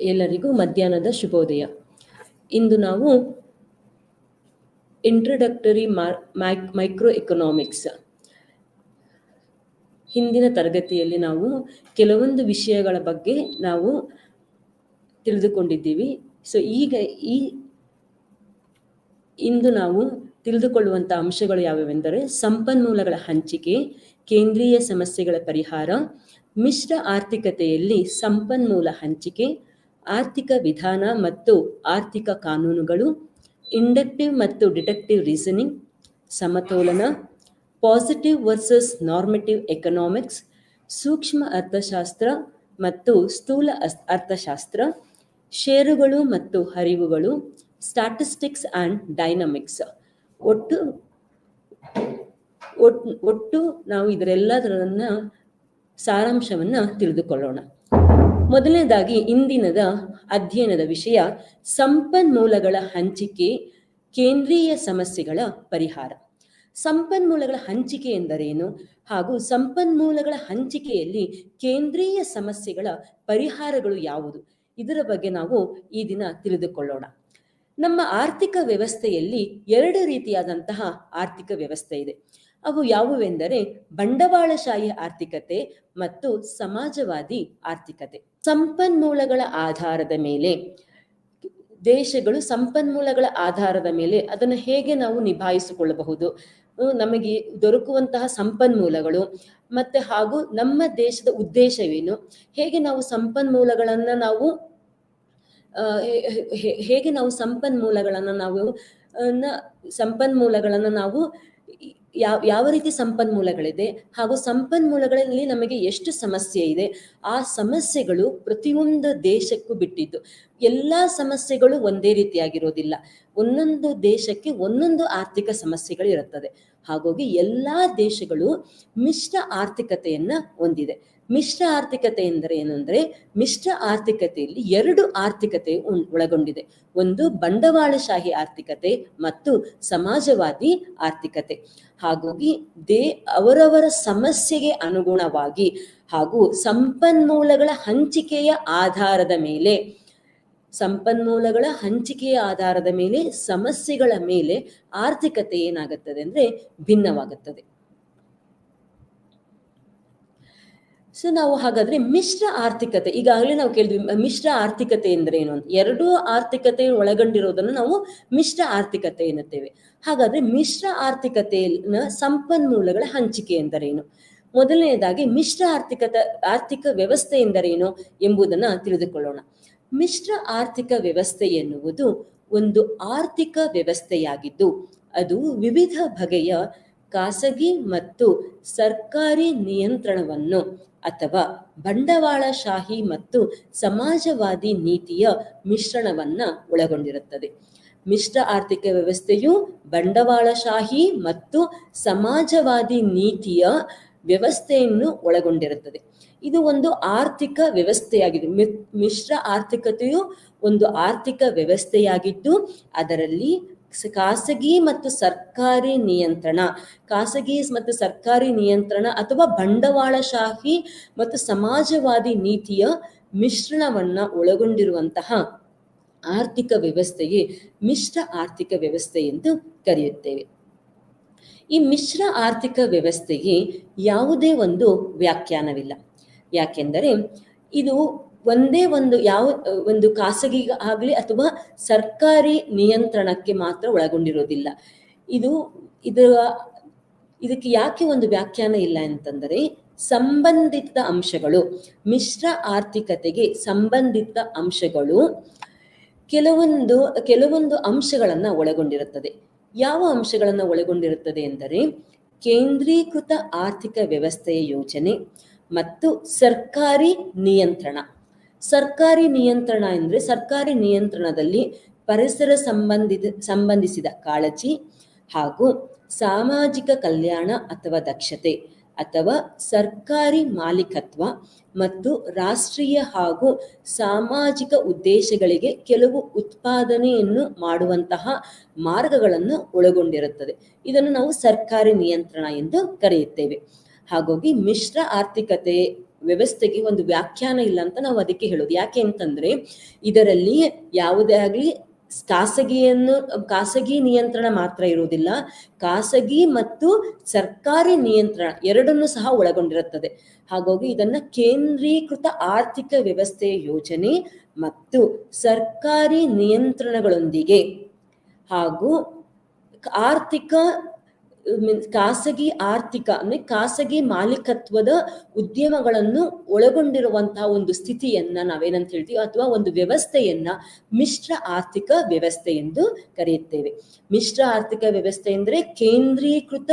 ಎಲ್ಲರಿಗೂ ಮಧ್ಯಾಹ್ನದ ಶುಭೋದಯ. ಇಂದು ನಾವು ಇಂಟ್ರೊಡಕ್ಟರಿ ಮೈಕ್ರೋ ಎಕನಾಮಿಕ್ಸ್ ಹಿಂದಿನ ತರಗತಿಯಲ್ಲಿ ನಾವು ಕೆಲವೊಂದು ವಿಷಯಗಳ ಬಗ್ಗೆ ನಾವು ತಿಳಿದುಕೊಂಡಿದ್ದೀವಿ. ಸೊ ಇಂದು ನಾವು ತಿಳಿದುಕೊಳ್ಳುವಂಥ ಅಂಶಗಳು ಯಾವ್ಯಾವೆಂದರೆ ಸಂಪನ್ಮೂಲಗಳ ಹಂಚಿಕೆ, ಕೇಂದ್ರೀಯ ಸಮಸ್ಯೆಗಳ ಪರಿಹಾರ, ಮಿಶ್ರ ಆರ್ಥಿಕತೆಯಲ್ಲಿ ಸಂಪನ್ಮೂಲ ಹಂಚಿಕೆ, ಆರ್ಥಿಕ ವಿಧಾನ ಮತ್ತು ಆರ್ಥಿಕ ಕಾನೂನುಗಳು, ಇಂಡಕ್ಟಿವ್ ಮತ್ತು ಡಿಡಕ್ಟಿವ್ ರೀಸನಿಂಗ್, ಸಮತೋಲನ, ಪಾಸಿಟಿವ್ ವರ್ಸಸ್ ನಾರ್ಮೆಟಿವ್ ಎಕನಾಮಿಕ್ಸ್, ಸೂಕ್ಷ್ಮ ಅರ್ಥಶಾಸ್ತ್ರ ಮತ್ತು ಸ್ಥೂಲ ಅರ್ಥಶಾಸ್ತ್ರ, ಷೇರುಗಳು ಮತ್ತು ಹರಿವುಗಳು, ಸ್ಟ್ಯಾಟಿಸ್ಟಿಕ್ಸ್ ಆ್ಯಂಡ್ ಡೈನಮಿಕ್ಸ್. ಒಟ್ಟು ನಾವು ಇದರೆಲ್ಲದರನ್ನ ಸಾರಾಂಶವನ್ನ ತಿಳಿದುಕೊಳ್ಳೋಣ. ಮೊದಲನೇದಾಗಿ ಇಂದಿನದ ಅಧ್ಯಯನದ ವಿಷಯ ಸಂಪನ್ಮೂಲಗಳ ಹಂಚಿಕೆ, ಕೇಂದ್ರೀಯ ಸಮಸ್ಯೆಗಳ ಪರಿಹಾರ. ಸಂಪನ್ಮೂಲಗಳ ಹಂಚಿಕೆ ಎಂದರೇನು ಹಾಗೂ ಸಂಪನ್ಮೂಲಗಳ ಹಂಚಿಕೆಯಲ್ಲಿ ಕೇಂದ್ರೀಯ ಸಮಸ್ಯೆಗಳ ಪರಿಹಾರಗಳು ಯಾವುದು, ಇದರ ಬಗ್ಗೆ ನಾವು ಈ ದಿನ ತಿಳಿದುಕೊಳ್ಳೋಣ. ನಮ್ಮ ಆರ್ಥಿಕ ವ್ಯವಸ್ಥೆಯಲ್ಲಿ ಎರಡು ರೀತಿಯಾದಂತಹ ಆರ್ಥಿಕ ವ್ಯವಸ್ಥೆ ಇದೆ. ಅವು ಯಾವುವೆಂದರೆ ಬಂಡವಾಳಶಾಹಿ ಆರ್ಥಿಕತೆ ಮತ್ತು ಸಮಾಜವಾದಿ ಆರ್ಥಿಕತೆ. ಸಂಪನ್ಮೂಲಗಳ ಆಧಾರದ ಮೇಲೆ ದೇಶಗಳು ಸಂಪನ್ಮೂಲಗಳ ಆಧಾರದ ಮೇಲೆ ಅದನ್ನು ಹೇಗೆ ನಾವು ನಿಭಾಯಿಸಿಕೊಳ್ಳಬಹುದು, ನಮಗೆ ದೊರಕುವಂತಹ ಸಂಪನ್ಮೂಲಗಳು ಮತ್ತೆ ಹಾಗೂ ನಮ್ಮ ದೇಶದ ಉದ್ದೇಶವೇನು, ಹೇಗೆ ನಾವು ಸಂಪನ್ಮೂಲಗಳನ್ನು ನಾವು ಯಾವ ರೀತಿ ಸಂಪನ್ಮೂಲಗಳಿದೆ ಹಾಗೂ ಸಂಪನ್ಮೂಲಗಳಲ್ಲಿ ನಮಗೆ ಎಷ್ಟು ಸಮಸ್ಯೆ ಇದೆ, ಆ ಸಮಸ್ಯೆಗಳು ಪ್ರತಿಯೊಂದು ದೇಶಕ್ಕೂ ಬಿಟ್ಟಿದ್ದು. ಎಲ್ಲ ಸಮಸ್ಯೆಗಳು ಒಂದೇ ರೀತಿಯಾಗಿರೋದಿಲ್ಲ. ಒಂದೊಂದು ದೇಶಕ್ಕೆ ಒಂದೊಂದು ಆರ್ಥಿಕ ಸಮಸ್ಯೆಗಳು ಇರುತ್ತದೆ. ಹಾಗಾಗಿ ಎಲ್ಲಾ ದೇಶಗಳು ಮಿಶ್ರ ಆರ್ಥಿಕತೆಯನ್ನ ಹೊಂದಿದೆ. ಮಿಶ್ರ ಆರ್ಥಿಕತೆ ಎಂದರೆ ಏನಂದ್ರೆ, ಮಿಶ್ರ ಆರ್ಥಿಕತೆಯಲ್ಲಿ ಎರಡು ಆರ್ಥಿಕತೆ ಒಳಗೊಂಡಿದೆ. ಒಂದು ಬಂಡವಾಳಶಾಹಿ ಆರ್ಥಿಕತೆ ಮತ್ತು ಸಮಾಜವಾದಿ ಆರ್ಥಿಕತೆ. ಹಾಗಾಗಿ ಅವರವರ ಸಮಸ್ಯೆಗೆ ಅನುಗುಣವಾಗಿ ಹಾಗೂ ಸಂಪನ್ಮೂಲಗಳ ಹಂಚಿಕೆಯ ಆಧಾರದ ಮೇಲೆ ಸಮಸ್ಯೆಗಳ ಮೇಲೆ ಆರ್ಥಿಕತೆ ಏನಾಗುತ್ತದೆ ಅಂದ್ರೆ ಭಿನ್ನವಾಗುತ್ತದೆ. ಸೊ ನಾವು ಹಾಗಾದ್ರೆ ಮಿಶ್ರ ಆರ್ಥಿಕತೆ, ಈಗಾಗಲೇ ನಾವು ಕೇಳಿದ್ವಿ ಮಿಶ್ರ ಆರ್ಥಿಕತೆ ಎಂದ್ರೆ ಏನು ಅಂತ. ಎರಡೂ ಆರ್ಥಿಕತೆ ಒಳಗೊಂಡಿರೋದನ್ನು ನಾವು ಮಿಶ್ರ ಆರ್ಥಿಕತೆ ಎನ್ನುತ್ತೇವೆ. ಹಾಗಾದ್ರೆ ಮಿಶ್ರ ಆರ್ಥಿಕತೆಯ ಸಂಪನ್ಮೂಲಗಳ ಹಂಚಿಕೆ ಎಂದರೇನು? ಮೊದಲನೇದಾಗಿ ಮಿಶ್ರ ಆರ್ಥಿಕ ವ್ಯವಸ್ಥೆ ಎಂದರೇನು ಎಂಬುದನ್ನು ತಿಳಿದುಕೊಳ್ಳೋಣ. ಮಿಶ್ರ ಆರ್ಥಿಕ ವ್ಯವಸ್ಥೆ ಎನ್ನುವುದು ಒಂದು ಆರ್ಥಿಕ ವ್ಯವಸ್ಥೆಯಾಗಿದ್ದು ಅದು ವಿವಿಧ ಬಗೆಯ ಖಾಸಗಿ ಮತ್ತು ಸರ್ಕಾರಿ ನಿಯಂತ್ರಣವನ್ನು ಅಥವಾ ಬಂಡವಾಳಶಾಹಿ ಮತ್ತು ಸಮಾಜವಾದಿ ನೀತಿಯ ಮಿಶ್ರಣವನ್ನ ಒಳಗೊಂಡಿರುತ್ತದೆ. ಮಿಶ್ರ ಆರ್ಥಿಕ ವ್ಯವಸ್ಥೆಯು ಬಂಡವಾಳಶಾಹಿ ಮತ್ತು ಸಮಾಜವಾದಿ ನೀತಿಯ ವ್ಯವಸ್ಥೆಯನ್ನು ಒಳಗೊಂಡಿರುತ್ತದೆ. ಇದು ಒಂದು ಆರ್ಥಿಕ ವ್ಯವಸ್ಥೆಯಾಗಿದೆ. ಮಿಶ್ರ ಆರ್ಥಿಕತೆಯು ಒಂದು ಆರ್ಥಿಕ ವ್ಯವಸ್ಥೆಯಾಗಿದ್ದು ಅದರಲ್ಲಿ ಖಾಸಗಿ ಮತ್ತು ಸರ್ಕಾರಿ ನಿಯಂತ್ರಣ ಅಥವಾ ಬಂಡವಾಳಶಾಹಿ ಮತ್ತು ಸಮಾಜವಾದಿ ನೀತಿಯ ಮಿಶ್ರಣವನ್ನ ಒಳಗೊಂಡಿರುವಂತಹ ಆರ್ಥಿಕ ವ್ಯವಸ್ಥೆಗೆ ಮಿಶ್ರ ಆರ್ಥಿಕ ವ್ಯವಸ್ಥೆ ಎಂದು ಕರೆಯುತ್ತೇವೆ. ಈ ಮಿಶ್ರ ಆರ್ಥಿಕ ವ್ಯವಸ್ಥೆಗೆ ಯಾವುದೇ ಒಂದು ವ್ಯಾಖ್ಯಾನವಿಲ್ಲ. ಯಾಕೆಂದರೆ ಇದು ಒಂದೇ ಒಂದು ಖಾಸಗಿ ಆಗಲಿ ಅಥವಾ ಸರ್ಕಾರಿ ನಿಯಂತ್ರಣಕ್ಕೆ ಮಾತ್ರ ಒಳಗೊಂಡಿರೋದಿಲ್ಲ. ಇದಕ್ಕೆ ಯಾಕೆ ಒಂದು ವ್ಯಾಖ್ಯಾನ ಇಲ್ಲ ಅಂತಂದರೆ, ಸಂಬಂಧಿತ ಅಂಶಗಳು, ಮಿಶ್ರ ಆರ್ಥಿಕತೆಗೆ ಸಂಬಂಧಿತ ಅಂಶಗಳು ಕೆಲವೊಂದು ಅಂಶಗಳನ್ನ ಒಳಗೊಂಡಿರುತ್ತದೆ. ಯಾವ ಅಂಶಗಳನ್ನ ಒಳಗೊಂಡಿರುತ್ತದೆ ಎಂದರೆ, ಕೇಂದ್ರೀಕೃತ ಆರ್ಥಿಕ ವ್ಯವಸ್ಥೆಯ ಯೋಜನೆ ಮತ್ತು ಸರ್ಕಾರಿ ನಿಯಂತ್ರಣ. ಸರ್ಕಾರಿ ನಿಯಂತ್ರಣ ಎಂದರೆ, ಸರ್ಕಾರಿ ನಿಯಂತ್ರಣದಲ್ಲಿ ಪರಿಸರ ಸಂಬಂಧಿಸಿದ ಕಾಳಜಿ ಹಾಗೂ ಸಾಮಾಜಿಕ ಕಲ್ಯಾಣ ಅಥವಾ ದಕ್ಷತೆ ಅಥವಾ ಸರ್ಕಾರಿ ಮಾಲೀಕತ್ವ ಮತ್ತು ರಾಷ್ಟ್ರೀಯ ಹಾಗೂ ಸಾಮಾಜಿಕ ಉದ್ದೇಶಗಳಿಗೆ ಕೆಲವು ಉತ್ಪಾದನೆಯನ್ನು ಮಾಡುವಂತಹ ಮಾರ್ಗಗಳನ್ನು ಒಳಗೊಂಡಿರುತ್ತದೆ. ಇದನ್ನು ನಾವು ಸರ್ಕಾರಿ ನಿಯಂತ್ರಣ ಎಂದು ಕರೆಯುತ್ತೇವೆ. ಹಾಗಾಗಿ ಮಿಶ್ರ ಆರ್ಥಿಕತೆ ವ್ಯವಸ್ಥೆಗೆ ಒಂದು ವ್ಯಾಖ್ಯಾನ ಇಲ್ಲ ಅಂತ ನಾವು ಅದಕ್ಕೆ ಹೇಳೋದು. ಯಾಕೆ ಅಂತಂದ್ರೆ ಇದರಲ್ಲಿ ಯಾವುದೇ ಆಗಲಿ ಖಾಸಗಿ ನಿಯಂತ್ರಣ ಮಾತ್ರ ಇರುವುದಿಲ್ಲ, ಖಾಸಗಿ ಮತ್ತು ಸರ್ಕಾರಿ ನಿಯಂತ್ರಣ ಎರಡನ್ನೂ ಸಹ ಒಳಗೊಂಡಿರುತ್ತದೆ. ಹಾಗಾಗಿ ಇದನ್ನ ಕೇಂದ್ರೀಕೃತ ಆರ್ಥಿಕ ವ್ಯವಸ್ಥೆಯ ಯೋಜನೆ ಮತ್ತು ಸರ್ಕಾರಿ ನಿಯಂತ್ರಣಗಳೊಂದಿಗೆ ಹಾಗೂ ಖಾಸಗಿ ಆರ್ಥಿಕ ಅಂದ್ರೆ ಖಾಸಗಿ ಮಾಲೀಕತ್ವದ ಉದ್ಯಮಗಳನ್ನು ಒಳಗೊಂಡಿರುವಂತಹ ಒಂದು ಸ್ಥಿತಿಯನ್ನ ನಾವೇನಂತ ಹೇಳ್ತೀವಿ, ಅಥವಾ ಒಂದು ವ್ಯವಸ್ಥೆಯನ್ನ ಮಿಶ್ರ ಆರ್ಥಿಕ ವ್ಯವಸ್ಥೆ ಎಂದು ಕರೆಯುತ್ತೇವೆ. ಮಿಶ್ರ ಆರ್ಥಿಕ ವ್ಯವಸ್ಥೆ ಅಂದ್ರೆ ಕೇಂದ್ರೀಕೃತ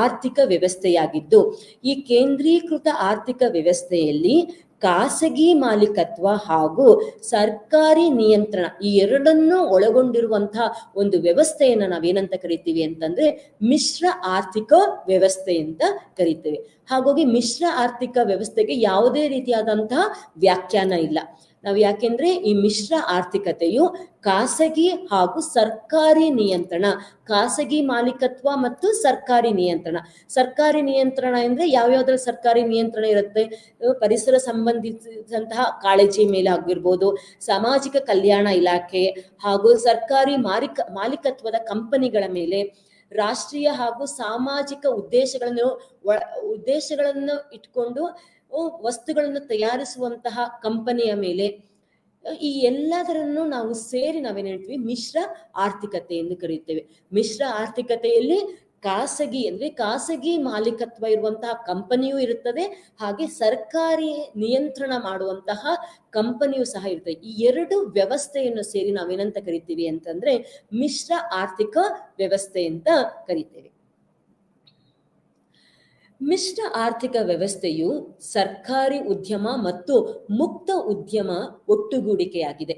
ಆರ್ಥಿಕ ವ್ಯವಸ್ಥೆಯಾಗಿದ್ದು, ಈ ಕೇಂದ್ರೀಕೃತ ಆರ್ಥಿಕ ವ್ಯವಸ್ಥೆಯಲ್ಲಿ ಖಾಸಗಿ ಮಾಲೀಕತ್ವ ಹಾಗೂ ಸರ್ಕಾರಿ ನಿಯಂತ್ರಣ ಈ ಎರಡನ್ನೂ ಒಳಗೊಂಡಿರುವಂತಹ ಒಂದು ವ್ಯವಸ್ಥೆಯನ್ನ ನಾವೇನಂತ ಕರಿತೀವಿ ಅಂತಂದ್ರೆ ಮಿಶ್ರ ಆರ್ಥಿಕ ವ್ಯವಸ್ಥೆ ಅಂತ ಕರಿತೇವೆ. ಹಾಗಾಗಿ ಮಿಶ್ರ ಆರ್ಥಿಕ ವ್ಯವಸ್ಥೆಗೆ ಯಾವುದೇ ರೀತಿಯಾದಂತಹ ವ್ಯಾಖ್ಯಾನ ಇಲ್ಲ. ನಾವು ಯಾಕೆಂದ್ರೆ ಈ ಮಿಶ್ರ ಆರ್ಥಿಕತೆಯು ಖಾಸಗಿ ಹಾಗೂ ಸರ್ಕಾರಿ ನಿಯಂತ್ರಣ, ಖಾಸಗಿ ಮಾಲೀಕತ್ವ ಮತ್ತು ಸರ್ಕಾರಿ ನಿಯಂತ್ರಣ ಅಂದ್ರೆ ಯಾವ್ಯಾವ್ದ್ರಲ್ಲಿ ಸರ್ಕಾರಿ ನಿಯಂತ್ರಣ ಇರುತ್ತೆ, ಪರಿಸರ ಸಂಬಂಧಿಸಿದಂತಹ ಕಾಳಜಿ ಮೇಲೆ ಆಗಿರ್ಬೋದು, ಸಾಮಾಜಿಕ ಕಲ್ಯಾಣ ಇಲಾಖೆ ಹಾಗೂ ಸರ್ಕಾರಿ ಮಾಲೀಕತ್ವದ ಕಂಪನಿಗಳ ಮೇಲೆ, ರಾಷ್ಟ್ರೀಯ ಹಾಗೂ ಸಾಮಾಜಿಕ ಉದ್ದೇಶಗಳನ್ನು ಇಟ್ಕೊಂಡು ವಸ್ತುಗಳನ್ನು ತಯಾರಿಸುವಂತಹ ಕಂಪನಿಯ ಮೇಲೆ, ಈ ಎಲ್ಲದರನ್ನು ನಾವು ಸೇರಿ ನಾವೇನ್ ಹೇಳ್ತೀವಿ ಮಿಶ್ರ ಆರ್ಥಿಕತೆ ಎಂದು ಕರೆಯುತ್ತೇವೆ. ಮಿಶ್ರ ಆರ್ಥಿಕತೆಯಲ್ಲಿ ಖಾಸಗಿ ಮಾಲೀಕತ್ವ ಇರುವಂತಹ ಕಂಪನಿಯೂ ಇರುತ್ತದೆ, ಹಾಗೆ ಸರ್ಕಾರಿ ನಿಯಂತ್ರಣ ಮಾಡುವಂತಹ ಕಂಪನಿಯೂ ಸಹ ಇರ್ತದೆ. ಈ ಎರಡು ವ್ಯವಸ್ಥೆಯನ್ನು ಸೇರಿ ನಾವೇನಂತ ಕರಿತೀವಿ ಅಂತಂದ್ರೆ ಮಿಶ್ರ ಆರ್ಥಿಕ ವ್ಯವಸ್ಥೆ ಅಂತ ಕರಿತೇವೆ. ಮಿಶ್ರ ಆರ್ಥಿಕ ವ್ಯವಸ್ಥೆಯು ಸರ್ಕಾರಿ ಉದ್ಯಮ ಮತ್ತು ಮುಕ್ತ ಉದ್ಯಮ ಒಟ್ಟುಗೂಡಿಕೆಯಾಗಿದೆ.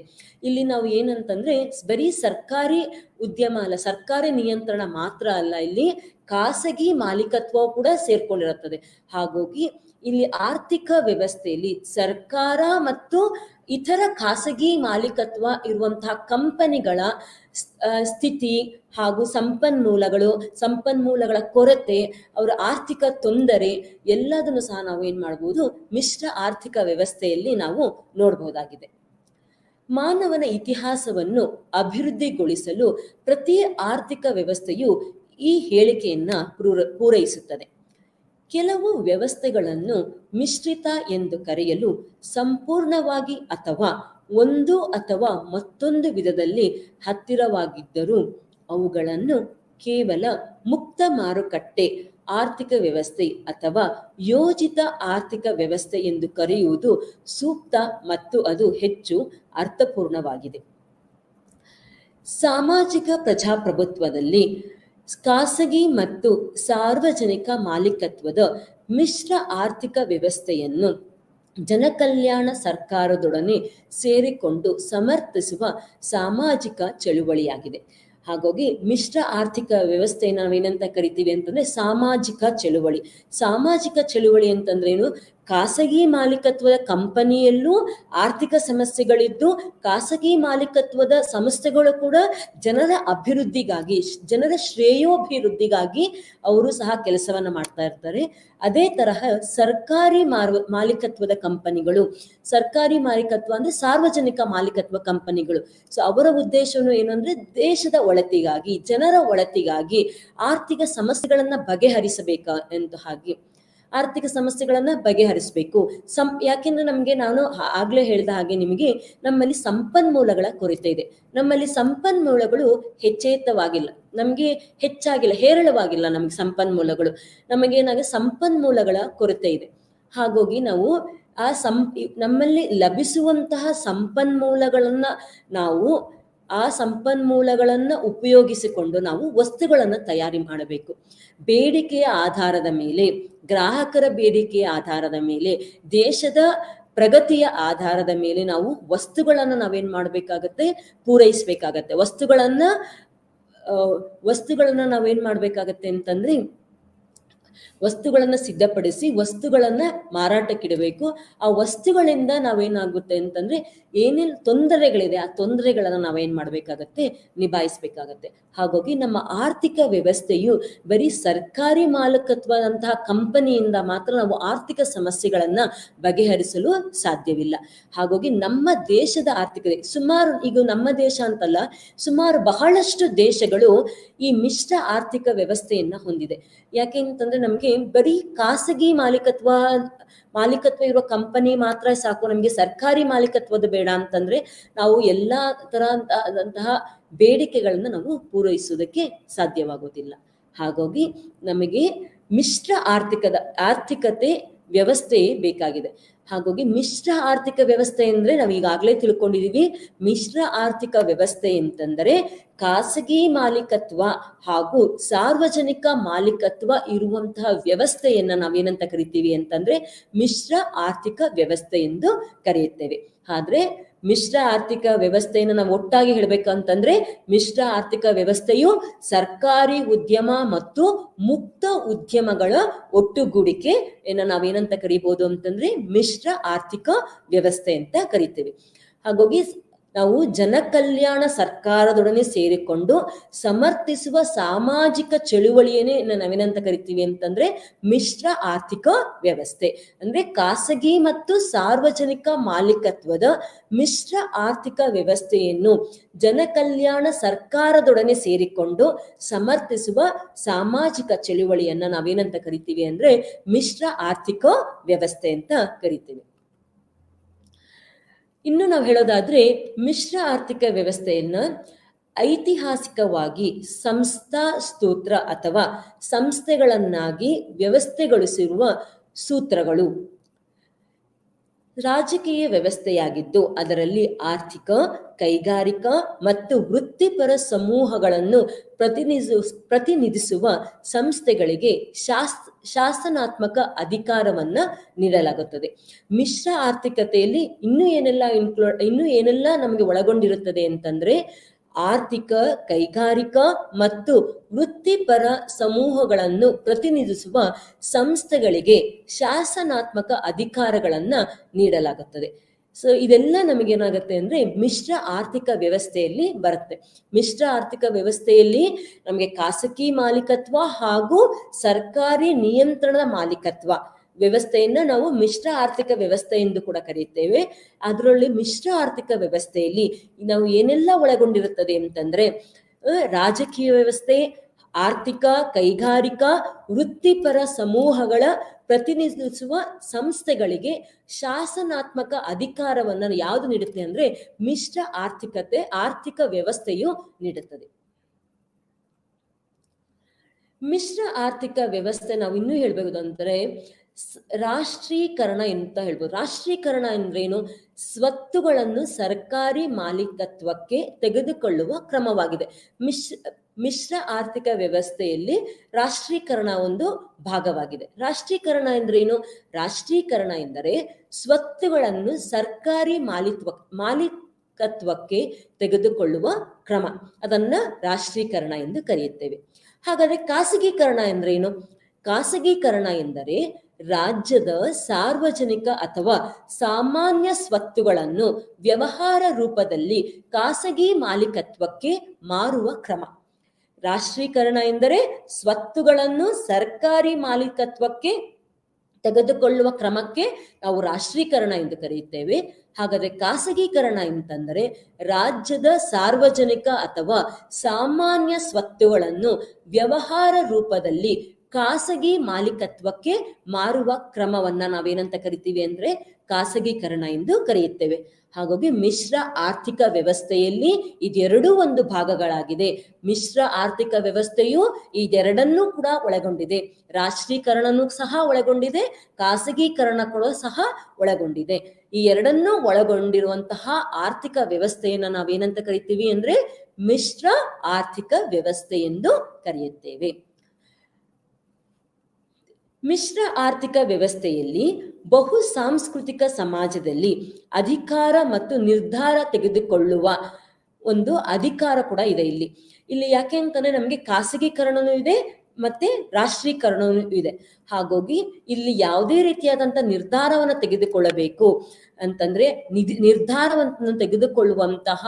ಇಲ್ಲಿ ನಾವು ಏನಂತಂದ್ರೆ ಬರೀ ಸರ್ಕಾರಿ ಉದ್ಯಮ ಅಲ್ಲ, ಸರ್ಕಾರಿ ನಿಯಂತ್ರಣ ಮಾತ್ರ ಅಲ್ಲ, ಇಲ್ಲಿ ಖಾಸಗಿ ಮಾಲೀಕತ್ವ ಕೂಡ ಸೇರ್ಕೊಂಡಿರುತ್ತದೆ. ಹಾಗಾಗಿ ಇಲ್ಲಿ ಆರ್ಥಿಕ ವ್ಯವಸ್ಥೆಯಲ್ಲಿ ಸರ್ಕಾರ ಮತ್ತು ಇತರ ಖಾಸಗಿ ಮಾಲೀಕತ್ವ ಇರುವಂತಹ ಕಂಪನಿಗಳ ಸ್ಥಿತಿ ಹಾಗೂ ಸಂಪನ್ಮೂಲಗಳ ಕೊರತೆ, ಅವರ ಆರ್ಥಿಕ ತೊಂದರೆ ಎಲ್ಲದನ್ನು ಸಹ ನಾವು ಏನ್ ಮಾಡಬಹುದು ಮಿಶ್ರ ಆರ್ಥಿಕ ವ್ಯವಸ್ಥೆಯಲ್ಲಿ ನಾವು ನೋಡಬಹುದಾಗಿದೆ. ಮಾನವನ ಇತಿಹಾಸವನ್ನು ಅಭಿವೃದ್ಧಿಗೊಳಿಸಲು ಪ್ರತಿ ಆರ್ಥಿಕ ವ್ಯವಸ್ಥೆಯು ಈ ಹೇಳಿಕೆಯನ್ನ ಪೂರೈಸುತ್ತದೆ. ಕೆಲವು ವ್ಯವಸ್ಥೆಗಳನ್ನು ಮಿಶ್ರಿತ ಎಂದು ಕರೆಯಲು ಸಂಪೂರ್ಣವಾಗಿ ಅಥವಾ ಒಂದು ಅಥವಾ ಮತ್ತೊಂದು ವಿಧದಲ್ಲಿ ಹತ್ತಿರವಾಗಿದ್ದರೂ ಅವುಗಳನ್ನು ಕೇವಲ ಮುಕ್ತ ಮಾರುಕಟ್ಟೆ ಆರ್ಥಿಕ ವ್ಯವಸ್ಥೆ ಅಥವಾ ಯೋಜಿತ ಆರ್ಥಿಕ ವ್ಯವಸ್ಥೆ ಎಂದು ಕರೆಯುವುದು ಸೂಕ್ತ ಮತ್ತು ಅದು ಹೆಚ್ಚು ಅರ್ಥಪೂರ್ಣವಾಗಿದೆ. ಸಾಮಾಜಿಕ ಪ್ರಜಾಪ್ರಭುತ್ವದಲ್ಲಿ ಖಾಸಗಿ ಮತ್ತು ಸಾರ್ವಜನಿಕ ಮಾಲೀಕತ್ವದ ಮಿಶ್ರ ಆರ್ಥಿಕ ವ್ಯವಸ್ಥೆಯನ್ನು ಜನಕಲ್ಯಾಣ ಸರ್ಕಾರದೊಡನೆ ಸೇರಿಕೊಂಡು ಸಮರ್ಥಿಸುವ ಸಾಮಾಜಿಕ ಚಳುವಳಿಯಾಗಿದೆ. ಹಾಗಾಗಿ ಮಿಶ್ರ ಆರ್ಥಿಕ ವ್ಯವಸ್ಥೆಯನ್ನು ನಾವೇನಂತ ಕರಿತೀವಿ ಅಂತಂದ್ರೆ ಸಾಮಾಜಿಕ ಚಳುವಳಿ ಅಂತಂದ್ರೇನು, ಖಾಸಗಿ ಮಾಲೀಕತ್ವದ ಕಂಪನಿಯಲ್ಲೂ ಆರ್ಥಿಕ ಸಮಸ್ಯೆಗಳಿದ್ದು ಖಾಸಗಿ ಮಾಲೀಕತ್ವದ ಸಂಸ್ಥೆಗಳು ಕೂಡ ಜನರ ಅಭಿವೃದ್ಧಿಗಾಗಿ, ಜನರ ಶ್ರೇಯೋಭಿವೃದ್ಧಿಗಾಗಿ ಅವರು ಸಹ ಕೆಲಸವನ್ನ ಮಾಡ್ತಾ ಇರ್ತಾರೆ. ಅದೇ ತರಹ ಸರ್ಕಾರಿ ಮಾಲೀಕತ್ವದ ಕಂಪನಿಗಳು, ಸರ್ಕಾರಿ ಮಾಲೀಕತ್ವ ಅಂದ್ರೆ ಸಾರ್ವಜನಿಕ ಮಾಲೀಕತ್ವ ಕಂಪನಿಗಳು, ಸೊ ಅವರ ಉದ್ದೇಶವನ್ನು ಏನು ಅಂದ್ರೆ ದೇಶದ ಒಳತಿಗಾಗಿ, ಜನರ ಒಳತಿಗಾಗಿ ಆರ್ಥಿಕ ಸಮಸ್ಯೆಗಳನ್ನ ಬಗೆಹರಿಸಬೇಕಾ ಎಂದು ಆರ್ಥಿಕ ಸಮಸ್ಯೆಗಳನ್ನ ಬಗೆಹರಿಸಬೇಕು. ಯಾಕೆಂದ್ರೆ ನಮ್ಗೆ ನಾನು ಆಗ್ಲೇ ಹೇಳಿದ ಹಾಗೆ ನಿಮಗೆ ನಮ್ಮಲ್ಲಿ ಸಂಪನ್ಮೂಲಗಳ ಕೊರತೆ ಇದೆ. ನಮ್ಮಲ್ಲಿ ಸಂಪನ್ಮೂಲಗಳು ಹೆಚ್ಚೇತವಾಗಿಲ್ಲ, ನಮ್ಗೆ ಹೆಚ್ಚಾಗಿಲ್ಲ, ಹೇರಳವಾಗಿಲ್ಲ ನಮ್ಗೆ ಸಂಪನ್ಮೂಲಗಳು. ನಮಗೇನಾಗ ಸಂಪನ್ಮೂಲಗಳ ಕೊರತೆ ಇದೆ. ಹಾಗಾಗಿ ನಾವು ನಮ್ಮಲ್ಲಿ ಲಭಿಸುವಂತಹ ಸಂಪನ್ಮೂಲಗಳನ್ನ ಉಪಯೋಗಿಸಿಕೊಂಡು ನಾವು ವಸ್ತುಗಳನ್ನು ತಯಾರಿ ಮಾಡಬೇಕು. ಬೇಡಿಕೆಯ ಆಧಾರದ ಮೇಲೆ, ಗ್ರಾಹಕರ ಬೇಡಿಕೆಯ ಆಧಾರದ ಮೇಲೆ, ದೇಶದ ಪ್ರಗತಿಯ ಆಧಾರದ ಮೇಲೆ ನಾವು ವಸ್ತುಗಳನ್ನು ನಾವೇನ್ ಮಾಡ್ಬೇಕಾಗತ್ತೆ, ಪೂರೈಸಬೇಕಾಗತ್ತೆ. ವಸ್ತುಗಳನ್ನ ನಾವೇನ್ ಮಾಡ್ಬೇಕಾಗತ್ತೆ ಅಂತಂದ್ರೆ ವಸ್ತುಗಳನ್ನ ಸಿದ್ಧಪಡಿಸಿ ವಸ್ತುಗಳನ್ನ ಮಾರಾಟಕ್ಕಿಡಬೇಕು. ಆ ವಸ್ತುಗಳಿಂದ ನಾವೇನಾಗುತ್ತೆ ಅಂತಂದ್ರೆ ಏನೇನ್ ತೊಂದರೆಗಳಿದೆ ಆ ತೊಂದರೆಗಳನ್ನ ನಾವೇನ್ ಮಾಡ್ಬೇಕಾಗತ್ತೆ, ನಿಭಾಯಿಸ್ಬೇಕಾಗತ್ತೆ. ಹಾಗಾಗಿ ನಮ್ಮ ಆರ್ಥಿಕ ವ್ಯವಸ್ಥೆಯು ಬರೀ ಸರ್ಕಾರಿ ಮಾಲಕತ್ವದಂತಹ ಕಂಪನಿಯಿಂದ ಮಾತ್ರ ನಾವು ಆರ್ಥಿಕ ಸಮಸ್ಯೆಗಳನ್ನ ಬಗೆಹರಿಸಲು ಸಾಧ್ಯವಿಲ್ಲ. ಹಾಗಾಗಿ ನಮ್ಮ ದೇಶದ ಆರ್ಥಿಕತೆ ಸುಮಾರು, ಈಗ ನಮ್ಮ ದೇಶ ಅಂತಲ್ಲ, ಸುಮಾರು ಬಹಳಷ್ಟು ದೇಶಗಳು ಈ ಮಿಶ್ರ ಆರ್ಥಿಕ ವ್ಯವಸ್ಥೆಯನ್ನ ಹೊಂದಿದೆ. ಯಾಕೆ ಅಂತಂದ್ರೆ ನಮ್ಗೆ ಬರೀ ಖಾಸಗಿ ಮಾಲೀಕತ್ವ ಇರುವ ಕಂಪನಿ ಮಾತ್ರ ಸಾಕು, ನಮ್ಗೆ ಸರ್ಕಾರಿ ಮಾಲೀಕತ್ವದ ಬೇಡ ಅಂತಂದ್ರೆ ನಾವು ಎಲ್ಲಾ ತರದಂತಹ ಬೇಡಿಕೆಗಳನ್ನ ನಾವು ಪೂರೈಸುವುದಕ್ಕೆ ಸಾಧ್ಯವಾಗುವುದಿಲ್ಲ. ಹಾಗಾಗಿ ನಮಗೆ ಮಿಶ್ರ ಆರ್ಥಿಕತೆ ವ್ಯವಸ್ಥೆ ಬೇಕಾಗಿದೆ. ಹಾಗಾಗಿ ಮಿಶ್ರ ಆರ್ಥಿಕ ವ್ಯವಸ್ಥೆ ಅಂದ್ರೆ ನಾವು ಈಗಾಗಲೇ ತಿಳ್ಕೊಂಡಿದೀವಿ. ಮಿಶ್ರ ಆರ್ಥಿಕ ವ್ಯವಸ್ಥೆ ಅಂತಂದರೆ ಖಾಸಗಿ ಮಾಲೀಕತ್ವ ಹಾಗೂ ಸಾರ್ವಜನಿಕ ಮಾಲೀಕತ್ವ ಇರುವಂತಹ ವ್ಯವಸ್ಥೆಯನ್ನ ನಾವೇನಂತ ಕರಿತೀವಿ ಅಂತಂದ್ರೆ ಮಿಶ್ರ ಆರ್ಥಿಕ ವ್ಯವಸ್ಥೆ ಎಂದು ಕರೆಯುತ್ತೇವೆ. ಆದ್ರೆ ಮಿಶ್ರ ಆರ್ಥಿಕ ವ್ಯವಸ್ಥೆಯನ್ನು ನಾವು ಒಟ್ಟಾಗಿ ಹೇಳ್ಬೇಕಂತಂದ್ರೆ ಮಿಶ್ರ ಆರ್ಥಿಕ ವ್ಯವಸ್ಥೆಯು ಸರ್ಕಾರಿ ಉದ್ಯಮ ಮತ್ತು ಮುಕ್ತ ಉದ್ಯಮಗಳ ಒಟ್ಟುಗೂಡಿಕೆ ನಾವೇನಂತ ಕರಿಬಹುದು ಅಂತಂದ್ರೆ ಮಿಶ್ರ ಆರ್ಥಿಕ ವ್ಯವಸ್ಥೆ ಅಂತ ಕರಿತೇವೆ. ಹಾಗಾಗಿ ನಾವು ಜನಕಲ್ಯಾಣ ಸರ್ಕಾರದೊಡನೆ ಸೇರಿಕೊಂಡು ಸಮರ್ಥಿಸುವ ಸಾಮಾಜಿಕ ಚಳುವಳಿಯನ್ನೇ ನಾವೇನಂತ ಕರಿತೀವಿ ಅಂತಂದ್ರೆ ಮಿಶ್ರ ಆರ್ಥಿಕ ವ್ಯವಸ್ಥೆ. ಅಂದ್ರೆ ಖಾಸಗಿ ಮತ್ತು ಸಾರ್ವಜನಿಕ ಮಾಲೀಕತ್ವದ ಮಿಶ್ರ ಆರ್ಥಿಕ ವ್ಯವಸ್ಥೆಯನ್ನು ಜನಕಲ್ಯಾಣ ಸರ್ಕಾರದೊಡನೆ ಸೇರಿಕೊಂಡು ಸಮರ್ಥಿಸುವ ಸಾಮಾಜಿಕ ಚಳುವಳಿಯನ್ನ ನಾವೇನಂತ ಕರಿತೀವಿ ಅಂದ್ರೆ ಮಿಶ್ರ ಆರ್ಥಿಕ ವ್ಯವಸ್ಥೆ ಅಂತ ಕರಿತೀವಿ. ಇನ್ನು ನಾವು ಹೇಳೋದಾದ್ರೆ ಮಿಶ್ರ ಆರ್ಥಿಕ ವ್ಯವಸ್ಥೆಯನ್ನ ಐತಿಹಾಸಿಕವಾಗಿ ಸಂಸ್ಥಾ ಸ್ತೋತ್ರ ಅಥವಾ ಸಂಸ್ಥೆಗಳನ್ನಾಗಿ ವ್ಯವಸ್ಥೆಗೊಳಿಸಿರುವ ಸೂತ್ರಗಳು ರಾಜಕೀಯ ವ್ಯವಸ್ಥೆಯಾಗಿದ್ದು ಅದರಲ್ಲಿ ಆರ್ಥಿಕ, ಕೈಗಾರಿಕಾ ಮತ್ತು ವೃತ್ತಿಪರ ಸಮೂಹಗಳನ್ನು ಪ್ರತಿನಿಧಿಸುವ ಸಂಸ್ಥೆಗಳಿಗೆ ಶಾಸನಾತ್ಮಕ ಅಧಿಕಾರವನ್ನ ನೀಡಲಾಗುತ್ತದೆ. ಮಿಶ್ರ ಆರ್ಥಿಕತೆಯಲ್ಲಿ ಇನ್ನೂ ಏನೆಲ್ಲ ನಮಗೆ ಒಳಗೊಂಡಿರುತ್ತದೆ ಅಂತಂದ್ರೆ ಆರ್ಥಿಕ, ಕೈಗಾರಿಕಾ ಮತ್ತು ವೃತ್ತಿಪರ ಸಮೂಹಗಳನ್ನು ಪ್ರತಿನಿಧಿಸುವ ಸಂಸ್ಥೆಗಳಿಗೆ ಶಾಸನಾತ್ಮಕ ಅಧಿಕಾರಗಳನ್ನ ನೀಡಲಾಗುತ್ತದೆ. ಸೊ ಇದೆಲ್ಲ ನಮಗೇನಾಗುತ್ತೆ ಅಂದ್ರೆ ಮಿಶ್ರ ಆರ್ಥಿಕ ವ್ಯವಸ್ಥೆಯಲ್ಲಿ ಬರುತ್ತೆ. ಮಿಶ್ರ ಆರ್ಥಿಕ ವ್ಯವಸ್ಥೆಯಲ್ಲಿ ನಮಗೆ ಖಾಸಗಿ ಮಾಲೀಕತ್ವ ಹಾಗೂ ಸರ್ಕಾರಿ ನಿಯಂತ್ರಣದ ಮಾಲೀಕತ್ವ ವ್ಯವಸ್ಥೆಯನ್ನ ನಾವು ಮಿಶ್ರ ಆರ್ಥಿಕ ವ್ಯವಸ್ಥೆ ಎಂದು ಕೂಡ ಕರೆಯುತ್ತೇವೆ. ಅದರಲ್ಲಿ ಮಿಶ್ರ ಆರ್ಥಿಕ ವ್ಯವಸ್ಥೆಯಲ್ಲಿ ನಾವು ಏನೆಲ್ಲ ಒಳಗೊಂಡಿರುತ್ತದೆ ಅಂತಂದ್ರೆ ರಾಜಕೀಯ ವ್ಯವಸ್ಥೆ, ಆರ್ಥಿಕ, ಕೈಗಾರಿಕಾ, ವೃತ್ತಿಪರ ಸಮೂಹಗಳ ಪ್ರತಿನಿಧಿಸುವ ಸಂಸ್ಥೆಗಳಿಗೆ ಶಾಸನಾತ್ಮಕ ಅಧಿಕಾರವನ್ನ ಯಾವುದು ನೀಡುತ್ತೆ ಅಂದ್ರೆ ಮಿಶ್ರ ಆರ್ಥಿಕ ವ್ಯವಸ್ಥೆಯು ನೀಡುತ್ತದೆ. ಮಿಶ್ರ ಆರ್ಥಿಕ ವ್ಯವಸ್ಥೆ ನಾವು ಇನ್ನೂ ಹೇಳ್ಬಹುದು ಅಂದ್ರೆ ರಾಷ್ಟ್ರೀಕರಣ ಅಂತ ಹೇಳ್ಬೋದು. ರಾಷ್ಟ್ರೀಕರಣ ಅಂದ್ರೇನು? ಸ್ವತ್ತುಗಳನ್ನು ಸರ್ಕಾರಿ ಮಾಲೀಕತ್ವಕ್ಕೆ ತೆಗೆದುಕೊಳ್ಳುವ ಕ್ರಮವಾಗಿದೆ. ಮಿಶ್ರ ಆರ್ಥಿಕ ವ್ಯವಸ್ಥೆಯಲ್ಲಿ ರಾಷ್ಟ್ರೀಕರಣ ಒಂದು ಭಾಗವಾಗಿದೆ. ರಾಷ್ಟ್ರೀಕರಣ ಎಂದ್ರೇನು? ರಾಷ್ಟ್ರೀಕರಣ ಎಂದರೆ ಸ್ವತ್ತುಗಳನ್ನು ಸರ್ಕಾರಿ ಮಾಲೀಕತ್ವಕ್ಕೆ ತೆಗೆದುಕೊಳ್ಳುವ ಕ್ರಮ, ಅದನ್ನ ರಾಷ್ಟ್ರೀಕರಣ ಎಂದು ಕರೆಯುತ್ತೇವೆ. ಹಾಗಾದ್ರೆ ಖಾಸಗೀಕರಣ ಎಂದ್ರೇನು? ಖಾಸಗೀಕರಣ ಎಂದರೆ ರಾಜ್ಯದ ಸಾರ್ವಜನಿಕ ಅಥವಾ ಸಾಮಾನ್ಯ ಸ್ವತ್ತುಗಳನ್ನು ವ್ಯವಹಾರ ರೂಪದಲ್ಲಿ ಖಾಸಗಿ ಮಾಲೀಕತ್ವಕ್ಕೆ ಮಾರುವ ಕ್ರಮ. ರಾಷ್ಟ್ರೀಕರಣ ಎಂದರೆ ಸ್ವತ್ತುಗಳನ್ನು ಸರ್ಕಾರಿ ಮಾಲೀಕತ್ವಕ್ಕೆ ತೆಗೆದುಕೊಳ್ಳುವ ಕ್ರಮಕ್ಕೆ ನಾವು ರಾಷ್ಟ್ರೀಕರಣ ಎಂದು ಕರೆಯುತ್ತೇವೆ. ಹಾಗಾದ್ರೆ ಖಾಸಗೀಕರಣ ಅಂತಂದರೆ ರಾಜ್ಯದ ಸಾರ್ವಜನಿಕ ಅಥವಾ ಸಾಮಾನ್ಯ ಸ್ವತ್ತುಗಳನ್ನು ವ್ಯವಹಾರ ರೂಪದಲ್ಲಿ ಖಾಸಗಿ ಮಾಲೀಕತ್ವಕ್ಕೆ ಮಾರುವ ಕ್ರಮವನ್ನ ನಾವೇನಂತ ಕರಿತೀವಿ ಅಂದ್ರೆ ಖಾಸಗೀಕರಣ ಎಂದು ಕರೆಯುತ್ತೇವೆ. ಹಾಗಾಗಿ ಮಿಶ್ರ ಆರ್ಥಿಕ ವ್ಯವಸ್ಥೆಯಲ್ಲಿ ಇದೆರಡೂ ಒಂದು ಭಾಗಗಳಾಗಿದೆ. ಮಿಶ್ರ ಆರ್ಥಿಕ ವ್ಯವಸ್ಥೆಯು ಇದೆರಡನ್ನೂ ಕೂಡ ಒಳಗೊಂಡಿದೆ. ರಾಷ್ಟ್ರೀಕರಣನೂ ಸಹ ಒಳಗೊಂಡಿದೆ, ಖಾಸಗೀಕರಣ ಕೂಡ ಸಹ ಒಳಗೊಂಡಿದೆ. ಈ ಎರಡನ್ನೂ ಒಳಗೊಂಡಿರುವಂತಹ ಆರ್ಥಿಕ ವ್ಯವಸ್ಥೆಯನ್ನ ನಾವೇನಂತ ಕರಿತೀವಿ ಅಂದ್ರೆ ಮಿಶ್ರ ಆರ್ಥಿಕ ವ್ಯವಸ್ಥೆ ಎಂದು ಕರೆಯುತ್ತೇವೆ. ಮಿಶ್ರ ಆರ್ಥಿಕ ವ್ಯವಸ್ಥೆಯಲ್ಲಿ ಬಹು ಸಾಂಸ್ಕೃತಿಕ ಸಮಾಜದಲ್ಲಿ ಅಧಿಕಾರ ಮತ್ತು ನಿರ್ಧಾರ ತೆಗೆದುಕೊಳ್ಳುವ ಒಂದು ಅಧಿಕಾರ ಕೂಡ ಇದೆ ಇಲ್ಲಿ ಯಾಕೆ ಅಂತಂದ್ರೆ ನಮ್ಗೆ ಖಾಸಗೀಕರಣನೂ ಇದೆ, ಮತ್ತೆ ರಾಷ್ಟ್ರೀಕರಣವೂ ಇದೆ. ಹಾಗಾಗಿ ಇಲ್ಲಿ ಯಾವುದೇ ರೀತಿಯಾದಂತ ನಿರ್ಧಾರವನ್ನು ತೆಗೆದುಕೊಳ್ಳಬೇಕು ಅಂತಂದ್ರೆ ನಿರ್ಧಾರವನ್ನು ತೆಗೆದುಕೊಳ್ಳುವಂತಹ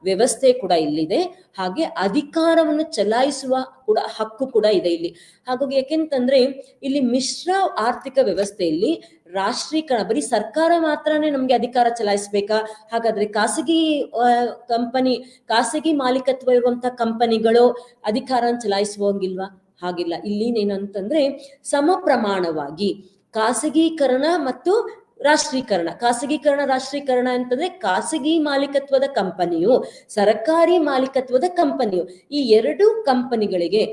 ವ್ಯವಸ್ಥೆ ಕೂಡ ಇಲ್ಲಿದೆ. ಹಾಗೆ ಅಧಿಕಾರವನ್ನು ಚಲಾಯಿಸುವ ಕೂಡ ಹಕ್ಕು ಕೂಡ ಇದೆ ಇಲ್ಲಿ. ಹಾಗಾಗಿ ಯಾಕೆಂತಂದ್ರೆ ಇಲ್ಲಿ ಮಿಶ್ರ ಆರ್ಥಿಕ ವ್ಯವಸ್ಥೆಯಲ್ಲಿ ರಾಷ್ಟ್ರೀಕರಣ ಬರೀ ಸರ್ಕಾರ ಮಾತ್ರನೇ ನಮ್ಗೆ ಅಧಿಕಾರ ಚಲಾಯಿಸ್ಬೇಕಾ? ಹಾಗಾದ್ರೆ ಖಾಸಗಿ ಮಾಲೀಕತ್ವ ಇರುವಂತಹ ಕಂಪನಿಗಳು ಅಧಿಕಾರ ಚಲಾಯಿಸುವಂಗಿಲ್ವಾ? ಹಾಗಿಲ್ಲ. ಇಲ್ಲಿ ಏನಂತಂದ್ರೆ ಸಮ ಪ್ರಮಾಣವಾಗಿ ಖಾಸಗೀಕರಣ ಮತ್ತು ರಾಷ್ಟ್ರೀಕರಣ ಅಂತಂದ್ರೆ ಖಾಸಗಿ ಮಾಲೀಕತ್ವದ ಕಂಪನಿಯು, ಸರ್ಕಾರಿ ಮಾಲೀಕತ್ವದ ಕಂಪನಿಯು, ಈ ಎರಡು ಕಂಪನಿಗಳಿಗೆ,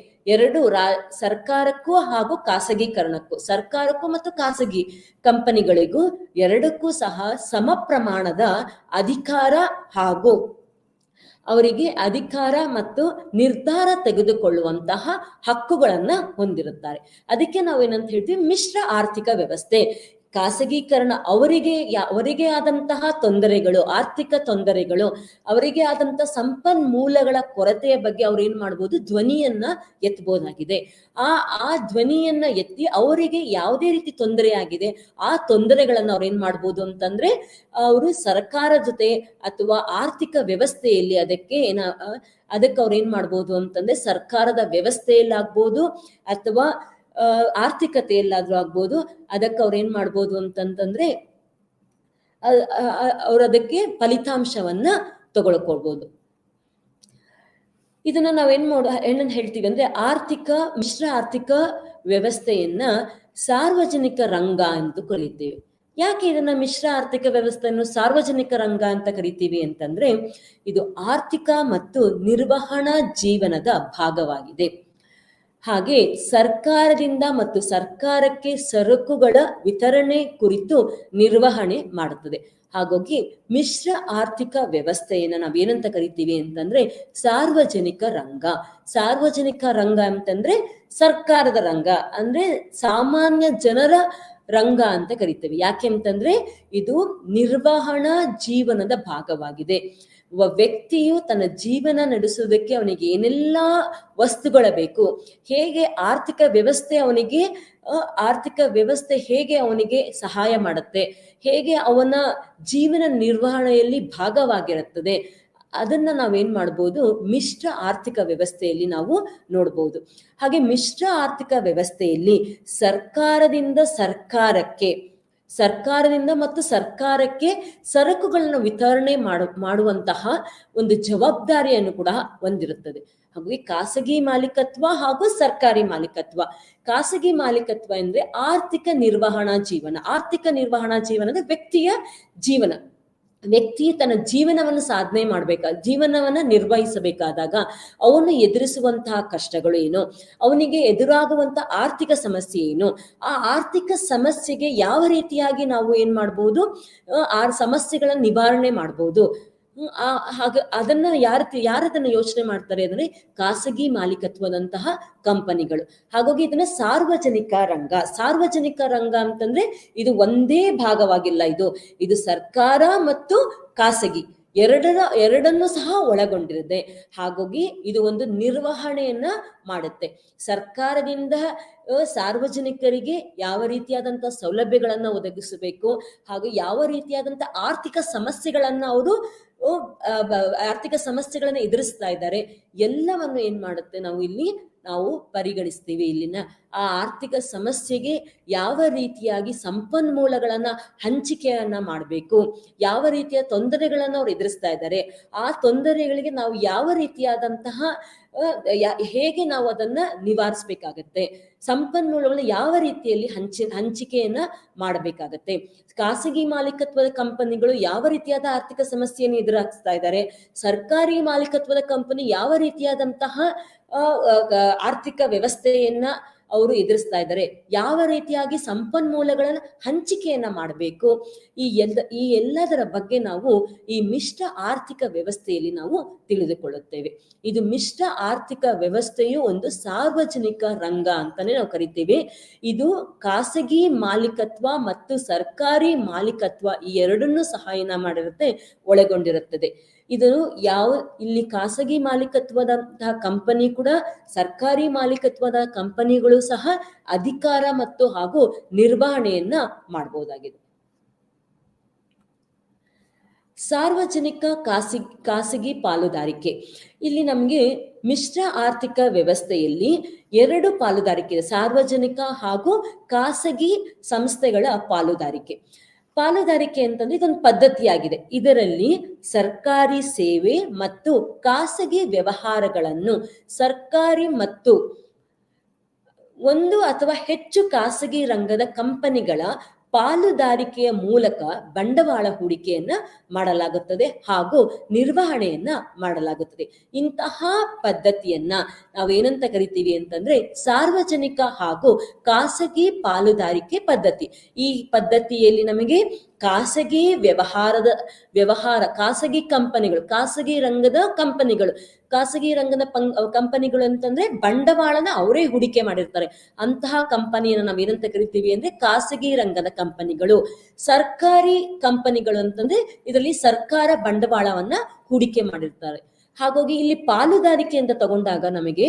ಸರ್ಕಾರಕ್ಕೂ ಹಾಗೂ ಖಾಸಗೀಕರಣಕ್ಕೂ, ಸರ್ಕಾರಕ್ಕೂ ಮತ್ತು ಖಾಸಗಿ ಕಂಪನಿಗಳಿಗೂ ಎರಡಕ್ಕೂ ಸಹ ಸಮ ಪ್ರಮಾಣದ ಅಧಿಕಾರ ಹಾಗೂ ಅವರಿಗೆ ಅಧಿಕಾರ ಮತ್ತು ನಿರ್ಧಾರ ತೆಗೆದುಕೊಳ್ಳುವಂತಹ ಹಕ್ಕುಗಳನ್ನ ಹೊಂದಿರುತ್ತಾರೆ. ಅದಕ್ಕೆ ನಾವೇನಂತ ಹೇಳ್ತೀವಿ, ಮಿಶ್ರ ಆರ್ಥಿಕ ವ್ಯವಸ್ಥೆ. ಖಾಸಗೀಕರಣ ಅವರಿಗೆ ಆದಂತಹ ತೊಂದರೆಗಳು, ಆರ್ಥಿಕ ತೊಂದರೆಗಳು, ಅವರಿಗೆ ಆದಂತಹ ಸಂಪನ್ಮೂಲಗಳ ಕೊರತೆಯ ಬಗ್ಗೆ ಅವ್ರು ಏನ್ ಮಾಡ್ಬೋದು, ಧ್ವನಿಯನ್ನ ಎತ್ತಬಹುದಾಗಿದೆ. ಆ ಧ್ವನಿಯನ್ನ ಎತ್ತಿ ಅವರಿಗೆ ಯಾವುದೇ ರೀತಿ ತೊಂದರೆ ಆಗಿದೆ ಆ ತೊಂದರೆಗಳನ್ನ ಅವ್ರು ಏನ್ ಮಾಡ್ಬೋದು ಅಂತಂದ್ರೆ ಅವರು ಸರ್ಕಾರ ಜೊತೆ ಅಥವಾ ಆರ್ಥಿಕ ವ್ಯವಸ್ಥೆಯಲ್ಲಿ ಅದಕ್ಕೆ ಅವ್ರು ಏನ್ ಮಾಡ್ಬೋದು ಅಂತಂದ್ರೆ ಸರ್ಕಾರದ ವ್ಯವಸ್ಥೆಯಲ್ಲಾಗ್ಬೋದು ಅಥವಾ ಆರ್ಥಿಕತೆಯಲ್ಲಾದ್ರೂ ಆಗ್ಬೋದು, ಅದಕ್ಕೆ ಅವ್ರು ಏನ್ ಮಾಡ್ಬೋದು ಅಂತಂತಂದ್ರೆ ಅವ್ರ ಅದಕ್ಕೆ ಫಲಿತಾಂಶವನ್ನ ತಗೊಳ್ಕೊಳ್ಬೋದು. ಇದನ್ನ ಏನಂತ ಹೇಳ್ತೀವಿ ಅಂದ್ರೆ ಮಿಶ್ರ ಆರ್ಥಿಕ ವ್ಯವಸ್ಥೆಯನ್ನ ಸಾರ್ವಜನಿಕ ರಂಗ ಎಂದು ಕರೀತೀವಿ. ಯಾಕೆ ಇದನ್ನ ಮಿಶ್ರ ಆರ್ಥಿಕ ವ್ಯವಸ್ಥೆಯನ್ನು ಸಾರ್ವಜನಿಕ ರಂಗ ಅಂತ ಕರಿತೀವಿ ಅಂತಂದ್ರೆ ಇದು ಆರ್ಥಿಕ ಮತ್ತು ನಿರ್ವಹಣಾ ಜೀವನದ ಭಾಗವಾಗಿದೆ. ಹಾಗೆ ಸರ್ಕಾರದಿಂದ ಮತ್ತು ಸರ್ಕಾರಕ್ಕೆ ಸರಕುಗಳ ವಿತರಣೆ ಕುರಿತು ನಿರ್ವಹಣೆ ಮಾಡುತ್ತದೆ. ಹಾಗಾಗಿ ಮಿಶ್ರ ಆರ್ಥಿಕ ವ್ಯವಸ್ಥೆಯನ್ನ ನಾವೇನಂತ ಕರಿತೀವಿ ಅಂತಂದ್ರೆ ಸಾರ್ವಜನಿಕ ರಂಗ ಅಂತಂದ್ರೆ ಸರ್ಕಾರದ ರಂಗ ಅಂದ್ರೆ ಸಾಮಾನ್ಯ ಜನರ ರಂಗ ಅಂತ ಕರಿತೀವಿ. ಯಾಕೆ ಅಂತಂದ್ರೆ ಇದು ನಿರ್ವಹಣಾ ಜೀವನದ ಭಾಗವಾಗಿದೆ. ಒಬ್ಬ ವ್ಯಕ್ತಿಯು ತನ್ನ ಜೀವನ ನಡೆಸುವುದಕ್ಕೆ ಅವನಿಗೆ ಏನೆಲ್ಲಾ ವಸ್ತುಗಳ ಬೇಕು, ಹೇಗೆ ಆರ್ಥಿಕ ವ್ಯವಸ್ಥೆ ಹೇಗೆ ಅವನಿಗೆ ಸಹಾಯ ಮಾಡುತ್ತೆ, ಹೇಗೆ ಅವನ ಜೀವನ ನಿರ್ವಹಣೆಯಲ್ಲಿ ಭಾಗವಾಗಿರುತ್ತದೆ, ಅದನ್ನ ನಾವೇನ್ ಮಾಡ್ಬೋದು, ಮಿಶ್ರ ಆರ್ಥಿಕ ವ್ಯವಸ್ಥೆಯಲ್ಲಿ ನಾವು ನೋಡ್ಬೋದು. ಹಾಗೆ ಮಿಶ್ರ ಆರ್ಥಿಕ ವ್ಯವಸ್ಥೆಯಲ್ಲಿ ಸರ್ಕಾರದಿಂದ ಮತ್ತು ಸರ್ಕಾರಕ್ಕೆ ಸರಕುಗಳನ್ನು ವಿತರಣೆ ಮಾಡುವಂತಹ ಒಂದು ಜವಾಬ್ದಾರಿಯನ್ನು ಕೂಡ ಹೊಂದಿರುತ್ತದೆ. ಹಾಗಾಗಿ ಖಾಸಗಿ ಮಾಲೀಕತ್ವ ಹಾಗೂ ಸರ್ಕಾರಿ ಮಾಲೀಕತ್ವ. ಖಾಸಗಿ ಮಾಲೀಕತ್ವ ಅಂದ್ರೆ ಆರ್ಥಿಕ ನಿರ್ವಹಣಾ ಜೀವನ ಅಂದ್ರೆ ವ್ಯಕ್ತಿ ತನ್ನ ಜೀವನವನ್ನ ನಿರ್ವಹಿಸಬೇಕಾದಾಗ ಅವನು ಎದುರಿಸುವಂತಹ ಕಷ್ಟಗಳು ಏನು, ಅವನಿಗೆ ಎದುರಾಗುವಂತಹ ಆರ್ಥಿಕ ಸಮಸ್ಯೆ ಏನು, ಆ ಆರ್ಥಿಕ ಸಮಸ್ಯೆಗೆ ಯಾವ ರೀತಿಯಾಗಿ ನಾವು ಏನ್ ಮಾಡ್ಬೋದು, ಆ ಸಮಸ್ಯೆಗಳನ್ನ ನಿವಾರಣೆ ಮಾಡ್ಬೋದು. ಹಾಗೆ ಅದನ್ನ ಯಾರದನ್ನ ಯೋಚನೆ ಮಾಡ್ತಾರೆ ಅಂದ್ರೆ ಖಾಸಗಿ ಮಾಲೀಕತ್ವದಂತಹ ಕಂಪನಿಗಳು. ಹಾಗಾಗಿ ಇದನ್ನ ಸಾರ್ವಜನಿಕ ರಂಗ ಅಂತಂದ್ರೆ ಇದು ಒಂದೇ ಭಾಗವಾಗಿಲ್ಲ, ಇದು ಸರ್ಕಾರ ಮತ್ತು ಖಾಸಗಿ ಎರಡನ್ನೂ ಸಹ ಒಳಗೊಂಡಿರುತ್ತೆ. ಹಾಗಾಗಿ ಇದು ಒಂದು ನಿರ್ವಹಣೆಯನ್ನ ಮಾಡುತ್ತೆ. ಸರ್ಕಾರದಿಂದ ಸಾರ್ವಜನಿಕರಿಗೆ ಯಾವ ರೀತಿಯಾದಂತಹ ಸೌಲಭ್ಯಗಳನ್ನ ಒದಗಿಸಬೇಕು, ಹಾಗೂ ಯಾವ ರೀತಿಯಾದಂತಹ ಆರ್ಥಿಕ ಸಮಸ್ಯೆಗಳನ್ನ ಎದುರಿಸ್ತಾ ಇದ್ದಾರೆ ಎಲ್ಲವನ್ನು ಏನ್ ಮಾಡುತ್ತೆ, ನಾವು ಪರಿಗಣಿಸ್ತೀವಿ. ಇಲ್ಲಿನ ಆ ಆರ್ಥಿಕ ಸಮಸ್ಯೆಗೆ ಯಾವ ರೀತಿಯಾಗಿ ಸಂಪನ್ಮೂಲಗಳನ್ನ ಹಂಚಿಕೆಯನ್ನ ಮಾಡಬೇಕು, ಯಾವ ರೀತಿಯ ತೊಂದರೆಗಳನ್ನ ಅವ್ರು ಎದುರಿಸ್ತಾ ಇದ್ದಾರೆ, ಆ ತೊಂದರೆಗಳಿಗೆ ನಾವು ಯಾವ ರೀತಿಯಾದಂತಹ ಹೇಗೆ ನಾವು ಅದನ್ನ ನಿವಾರಿಸ್ಬೇಕಾಗತ್ತೆ, ಸಂಪನ್ಮೂಲಗಳನ್ನ ಯಾವ ರೀತಿಯಲ್ಲಿ ಹಂಚಿಕೆಯನ್ನ ಮಾಡಬೇಕಾಗತ್ತೆ, ಖಾಸಗಿ ಮಾಲೀಕತ್ವದ ಕಂಪನಿಗಳು ಯಾವ ರೀತಿಯಾದ ಆರ್ಥಿಕ ಸಮಸ್ಯೆಯನ್ನು ಎದುರಿಸ್ತಾ ಇದ್ದಾರೆ, ಸರ್ಕಾರಿ ಮಾಲೀಕತ್ವದ ಕಂಪನಿ ಯಾವ ರೀತಿಯಾದಂತಹ ಆರ್ಥಿಕ ವ್ಯವಸ್ಥೆಯನ್ನ ಅವರು ಎದುರಿಸ್ತಾ ಇದ್ದಾರೆ, ಯಾವ ರೀತಿಯಾಗಿ ಸಂಪನ್ಮೂಲಗಳನ್ನ ಹಂಚಿಕೆಯನ್ನ ಮಾಡಬೇಕು, ಈ ಎಲ್ಲದರ ಬಗ್ಗೆ ನಾವು ಈ ಮಿಶ್ರ ಆರ್ಥಿಕ ವ್ಯವಸ್ಥೆಯಲ್ಲಿ ನಾವು ತಿಳಿದುಕೊಳ್ಳುತ್ತೇವೆ. ಇದು ಮಿಶ್ರ ಆರ್ಥಿಕ ವ್ಯವಸ್ಥೆಯು ಒಂದು ಸಾರ್ವಜನಿಕ ರಂಗ ಅಂತಾನೆ ನಾವು ಕರಿತೇವೆ. ಇದು ಖಾಸಗಿ ಮಾಲೀಕತ್ವ ಮತ್ತು ಸರ್ಕಾರಿ ಮಾಲೀಕತ್ವ ಈ ಎರಡನ್ನೂ ಸಹ ಒಳಗೊಂಡಿರುತ್ತದೆ. ಇದು ಇಲ್ಲಿ ಖಾಸಗಿ ಮಾಲೀಕತ್ವದಂತಹ ಕಂಪನಿ ಕೂಡ ಸರ್ಕಾರಿ ಮಾಲೀಕತ್ವದ ಕಂಪನಿಗಳು ಸಹ ಅಧಿಕಾರ ಮತ್ತು ಹಾಗೂ ನಿರ್ವಹಣೆಯನ್ನ ಮಾಡಬಹುದಾಗಿದೆ. ಸಾರ್ವಜನಿಕ ಖಾಸಗಿ ಪಾಲುದಾರಿಕೆ. ಇಲ್ಲಿ ನಮಗೆ ಮಿಶ್ರ ಆರ್ಥಿಕ ವ್ಯವಸ್ಥೆಯಲ್ಲಿ 2 ಪಾಲುದಾರಿಕೆ ಇದೆ, ಸಾರ್ವಜನಿಕ ಹಾಗೂ ಖಾಸಗಿ ಸಂಸ್ಥೆಗಳ ಪಾಲುದಾರಿಕೆ. ಪಾಲುದಾರಿಕೆ ಅಂತಂದ್ರೆ ಇದೊಂದು ಪದ್ಧತಿಯಾಗಿದೆ. ಇದರಲ್ಲಿ ಸರ್ಕಾರಿ ಸೇವೆ ಮತ್ತು ಖಾಸಗಿ ವ್ಯವಹಾರಗಳನ್ನು ಸರ್ಕಾರಿ ಮತ್ತು 1 ಅಥವಾ ಹೆಚ್ಚು ಖಾಸಗಿ ರಂಗದ ಕಂಪನಿಗಳ ಪಾಲುದಾರಿಕೆಯ ಮೂಲಕ ಬಂಡವಾಳ ಹೂಡಿಕೆಯನ್ನ ಮಾಡಲಾಗುತ್ತದೆ ಹಾಗೂ ನಿರ್ವಹಣೆಯನ್ನ ಮಾಡಲಾಗುತ್ತದೆ. ಇಂತಹ ಪದ್ಧತಿಯನ್ನ ನಾವೇನಂತ ಕರಿತೀವಿ ಅಂತಂದ್ರೆ ಸಾರ್ವಜನಿಕ ಹಾಗೂ ಖಾಸಗಿ ಪಾಲುದಾರಿಕೆ ಪದ್ಧತಿ. ಈ ಪದ್ಧತಿಯಲ್ಲಿ ನಮಗೆ ಖಾಸಗಿ ಖಾಸಗಿ ಕಂಪನಿಗಳು, ಖಾಸಗಿ ರಂಗದ ಕಂಪನಿಗಳು ಅಂತಂದ್ರೆ ಬಂಡವಾಳನ ಅವರೇ ಹೂಡಿಕೆ ಮಾಡಿರ್ತಾರೆ. ಅಂತಹ ಕಂಪನಿಯನ್ನು ನಾವೇನಂತ ಕರಿತೀವಿ ಅಂದ್ರೆ ಖಾಸಗಿ ರಂಗದ ಕಂಪನಿಗಳು. ಸರ್ಕಾರಿ ಕಂಪನಿಗಳು ಅಂತಂದ್ರೆ ಇದರಲ್ಲಿ ಸರ್ಕಾರ ಬಂಡವಾಳವನ್ನ ಹೂಡಿಕೆ ಮಾಡಿರ್ತಾರೆ. ಹಾಗಾಗಿ ಇಲ್ಲಿ ಪಾಲುದಾರಿಕೆ ಅಂತ ತಗೊಂಡಾಗ ನಮಗೆ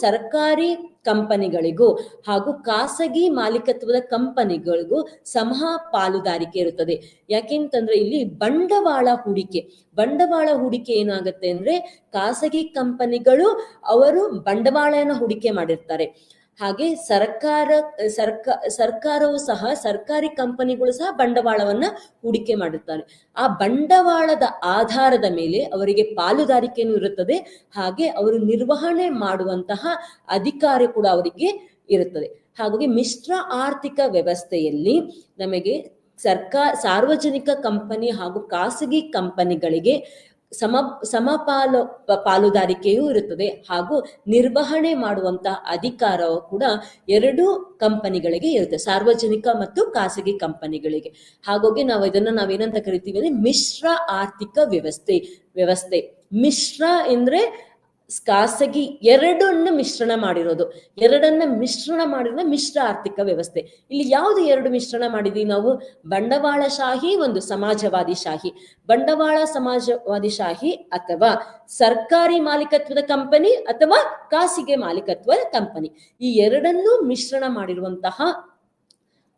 ಸರ್ಕಾರಿ ಕಂಪನಿಗಳಿಗೂ ಹಾಗೂ ಖಾಸಗಿ ಮಾಲೀಕತ್ವದ ಕಂಪನಿಗಳಿಗೂ ಸಮ ಪಾಲುದಾರಿಕೆ ಇರುತ್ತದೆ. ಯಾಕೆಂತಂದ್ರೆ ಇಲ್ಲಿ ಬಂಡವಾಳ ಹೂಡಿಕೆ ಏನಾಗುತ್ತೆ ಅಂದ್ರೆ ಖಾಸಗಿ ಕಂಪನಿಗಳು ಅವರು ಬಂಡವಾಳನ ಹೂಡಿಕೆ ಮಾಡಿರ್ತಾರೆ. ಹಾಗೆ ಸರ್ಕಾರವು ಸಹ ಸರ್ಕಾರಿ ಕಂಪನಿಗಳು ಸಹ ಬಂಡವಾಳವನ್ನ ಹೂಡಿಕೆ ಮಾಡಿರ್ತಾರೆ. ಆ ಬಂಡವಾಳದ ಆಧಾರದ ಮೇಲೆ ಅವರಿಗೆ ಪಾಲುದಾರಿಕೆಯೂ ಇರುತ್ತದೆ. ಹಾಗೆ ಅವರು ನಿರ್ವಹಣೆ ಮಾಡುವಂತಹ ಅಧಿಕಾರ ಕೂಡ ಅವರಿಗೆ ಇರುತ್ತದೆ. ಹಾಗಾಗಿ ಮಿಶ್ರ ಆರ್ಥಿಕ ವ್ಯವಸ್ಥೆಯಲ್ಲಿ ನಮಗೆ ಸಾರ್ವಜನಿಕ ಕಂಪನಿ ಹಾಗೂ ಖಾಸಗಿ ಕಂಪನಿಗಳಿಗೆ ಪಾಲುದಾರಿಕೆಯೂ ಇರುತ್ತದೆ ಹಾಗೂ ನಿರ್ವಹಣೆ ಮಾಡುವಂತಹ ಅಧಿಕಾರವು ಕೂಡ 2 ಕಂಪನಿಗಳಿಗೆ ಇರುತ್ತೆ, ಸಾರ್ವಜನಿಕ ಮತ್ತು ಖಾಸಗಿ ಕಂಪನಿಗಳಿಗೆ. ಹಾಗಾಗಿ ನಾವೇನಂತ ಕರಿತೀವಿ ಅಂದ್ರೆ ಮಿಶ್ರ ಆರ್ಥಿಕ ವ್ಯವಸ್ಥೆ. ಮಿಶ್ರ ಅಂದ್ರೆ ಖಾಸಗಿ ಎರಡನ್ನ ಮಿಶ್ರಣ ಮಾಡಿರೋದು ಮಿಶ್ರ ಆರ್ಥಿಕ ವ್ಯವಸ್ಥೆ. ಇಲ್ಲಿ ಯಾವ್ದು 2 ಮಿಶ್ರಣ ಮಾಡಿದೀವಿ ನಾವು? ಬಂಡವಾಳಶಾಹಿ, ಒಂದು ಸಮಾಜವಾದಿ ಶಾಹಿ. ಬಂಡವಾಳ ಸಮಾಜವಾದಿ ಶಾಹಿ ಅಥವಾ ಸರ್ಕಾರಿ ಮಾಲೀಕತ್ವದ ಕಂಪನಿ ಅಥವಾ ಖಾಸಗಿ ಮಾಲೀಕತ್ವದ ಕಂಪನಿ, ಈ ಎರಡನ್ನೂ ಮಿಶ್ರಣ ಮಾಡಿರುವಂತಹ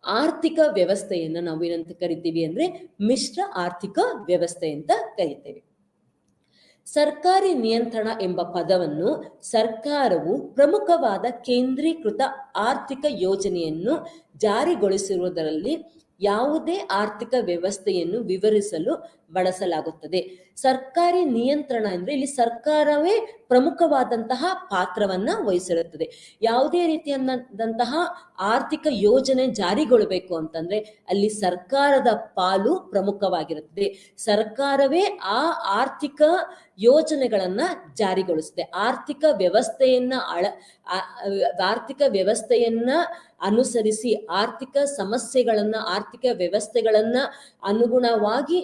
ಆರ್ಥಿಕ ವ್ಯವಸ್ಥೆಯನ್ನ ನಾವು ಏನಂತ ಕರಿತೀವಿ ಅಂದ್ರೆ ಮಿಶ್ರ ಆರ್ಥಿಕ ವ್ಯವಸ್ಥೆ ಅಂತ ಕರಿತೇವೆ. ಸರ್ಕಾರಿ ನಿಯಂತ್ರಣ ಎಂಬ ಪದವನ್ನು ಸರ್ಕಾರವು ಪ್ರಮುಖವಾದ ಕೇಂದ್ರೀಕೃತ ಆರ್ಥಿಕ ಯೋಜನೆಯನ್ನು ಜಾರಿಗೊಳಿಸಿರುವುದರಲ್ಲಿ ಯಾವುದೇ ಆರ್ಥಿಕ ವ್ಯವಸ್ಥೆಯನ್ನು ವಿವರಿಸಲು ಬಳಸಲಾಗುತ್ತದೆ. ಸರ್ಕಾರಿ ನಿಯಂತ್ರಣ ಅಂದ್ರೆ ಇಲ್ಲಿ ಸರ್ಕಾರವೇ ಪ್ರಮುಖವಾದಂತಹ ಪಾತ್ರವನ್ನ ವಹಿಸಿರುತ್ತದೆ. ಯಾವುದೇ ರೀತಿಯಾದಂತಹ ಆರ್ಥಿಕ ಯೋಜನೆ ಜಾರಿಗೊಳ್ಳಬೇಕು ಅಂತಂದ್ರೆ ಅಲ್ಲಿ ಸರ್ಕಾರದ ಪಾಲು ಪ್ರಮುಖವಾಗಿರುತ್ತದೆ. ಸರ್ಕಾರವೇ ಆ ಆರ್ಥಿಕ ಯೋಜನೆಗಳನ್ನ ಜಾರಿಗೊಳಿಸುತ್ತೆ. ಆರ್ಥಿಕ ವ್ಯವಸ್ಥೆಯನ್ನ ಅನುಸರಿಸಿ ಆರ್ಥಿಕ ವ್ಯವಸ್ಥೆಗಳನ್ನ ಅನುಗುಣವಾಗಿ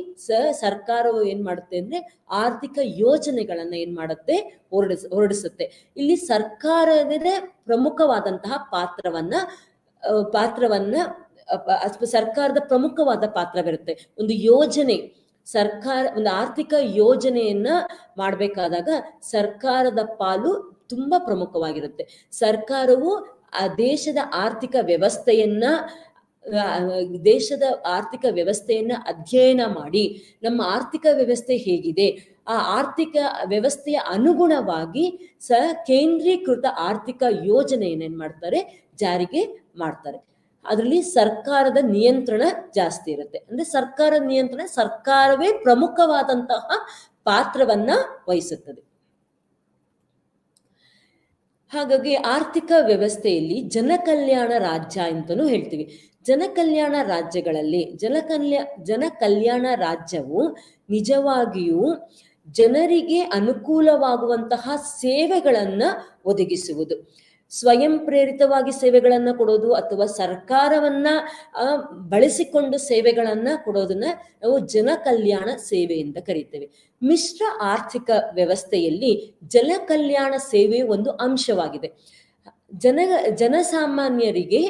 ಸರ್ಕಾರವು ಏನ್ ಮಾಡುತ್ತೆ ಅಂದ್ರೆ ಆರ್ಥಿಕ ಯೋಜನೆಗಳನ್ನ ಏನ್ ಮಾಡುತ್ತೆ ಹೊರಡಿಸುತ್ತೆ. ಇಲ್ಲಿ ಸರ್ಕಾರವೇ ಪ್ರಮುಖವಾದಂತಹ ಪಾತ್ರವನ್ನ ಸರ್ಕಾರದ ಪ್ರಮುಖವಾದ ಪಾತ್ರವಿರುತ್ತೆ. ಒಂದು ಆರ್ಥಿಕ ಯೋಜನೆಯನ್ನ ಮಾಡಬೇಕಾದಾಗ ಸರ್ಕಾರದ ಪಾಲು ತುಂಬಾ ಪ್ರಮುಖವಾಗಿರುತ್ತೆ. ಸರ್ಕಾರವು ಆ ದೇಶದ ಆರ್ಥಿಕ ವ್ಯವಸ್ಥೆಯನ್ನ ಅಧ್ಯಯನ ಮಾಡಿ ನಮ್ಮ ಆರ್ಥಿಕ ವ್ಯವಸ್ಥೆ ಹೇಗಿದೆ, ಆ ಆರ್ಥಿಕ ವ್ಯವಸ್ಥೆಯ ಅನುಗುಣವಾಗಿ ಕೇಂದ್ರೀಕೃತ ಆರ್ಥಿಕ ಯೋಜನೆಯನ್ನ ಏನ್ ಮಾಡ್ತಾರೆ, ಜಾರಿಗೆ ಮಾಡ್ತಾರೆ. ಅದರಲ್ಲಿ ಸರ್ಕಾರದ ನಿಯಂತ್ರಣ ಜಾಸ್ತಿ ಇರುತ್ತೆ. ಅಂದ್ರೆ ಸರ್ಕಾರವೇ ಪ್ರಮುಖವಾದಂತಹ ಪಾತ್ರವನ್ನ ವಹಿಸುತ್ತದೆ. ಹಾಗಾಗಿ ಆರ್ಥಿಕ ವ್ಯವಸ್ಥೆಯಲ್ಲಿ ಜನಕಲ್ಯಾಣ ರಾಜ್ಯ ಅಂತಲೂ ಹೇಳ್ತೀವಿ. ಜನಕಲ್ಯಾಣ ರಾಜ್ಯವು ನಿಜವಾಗಿಯೂ ಜನರಿಗೆ ಅನುಕೂಲವಾಗುವಂತಹ ಸೇವೆಗಳನ್ನ ಒದಗಿಸುವುದು. ಸ್ವಯಂ ಪ್ರೇರಿತವಾಗಿ ಸೇವೆಗಳನ್ನ ಕೊಡೋದು ಅಥವಾ ಸರ್ಕಾರವನ್ನ ಬಳಸಿಕೊಂಡು ಸೇವೆಗಳನ್ನ ಕೊಡೋದನ್ನ ನಾವು ಜನಕಲ್ಯಾಣ ಸೇವೆ ಅಂತ ಕರಿತೇವೆ. ಮಿಶ್ರ ಆರ್ಥಿಕ ವ್ಯವಸ್ಥೆಯಲ್ಲಿ ಜನಕಲ್ಯಾಣ ಸೇವೆ ಒಂದು ಅಂಶವಾಗಿದೆ. ಜನಸಾಮಾನ್ಯರಿಗೆ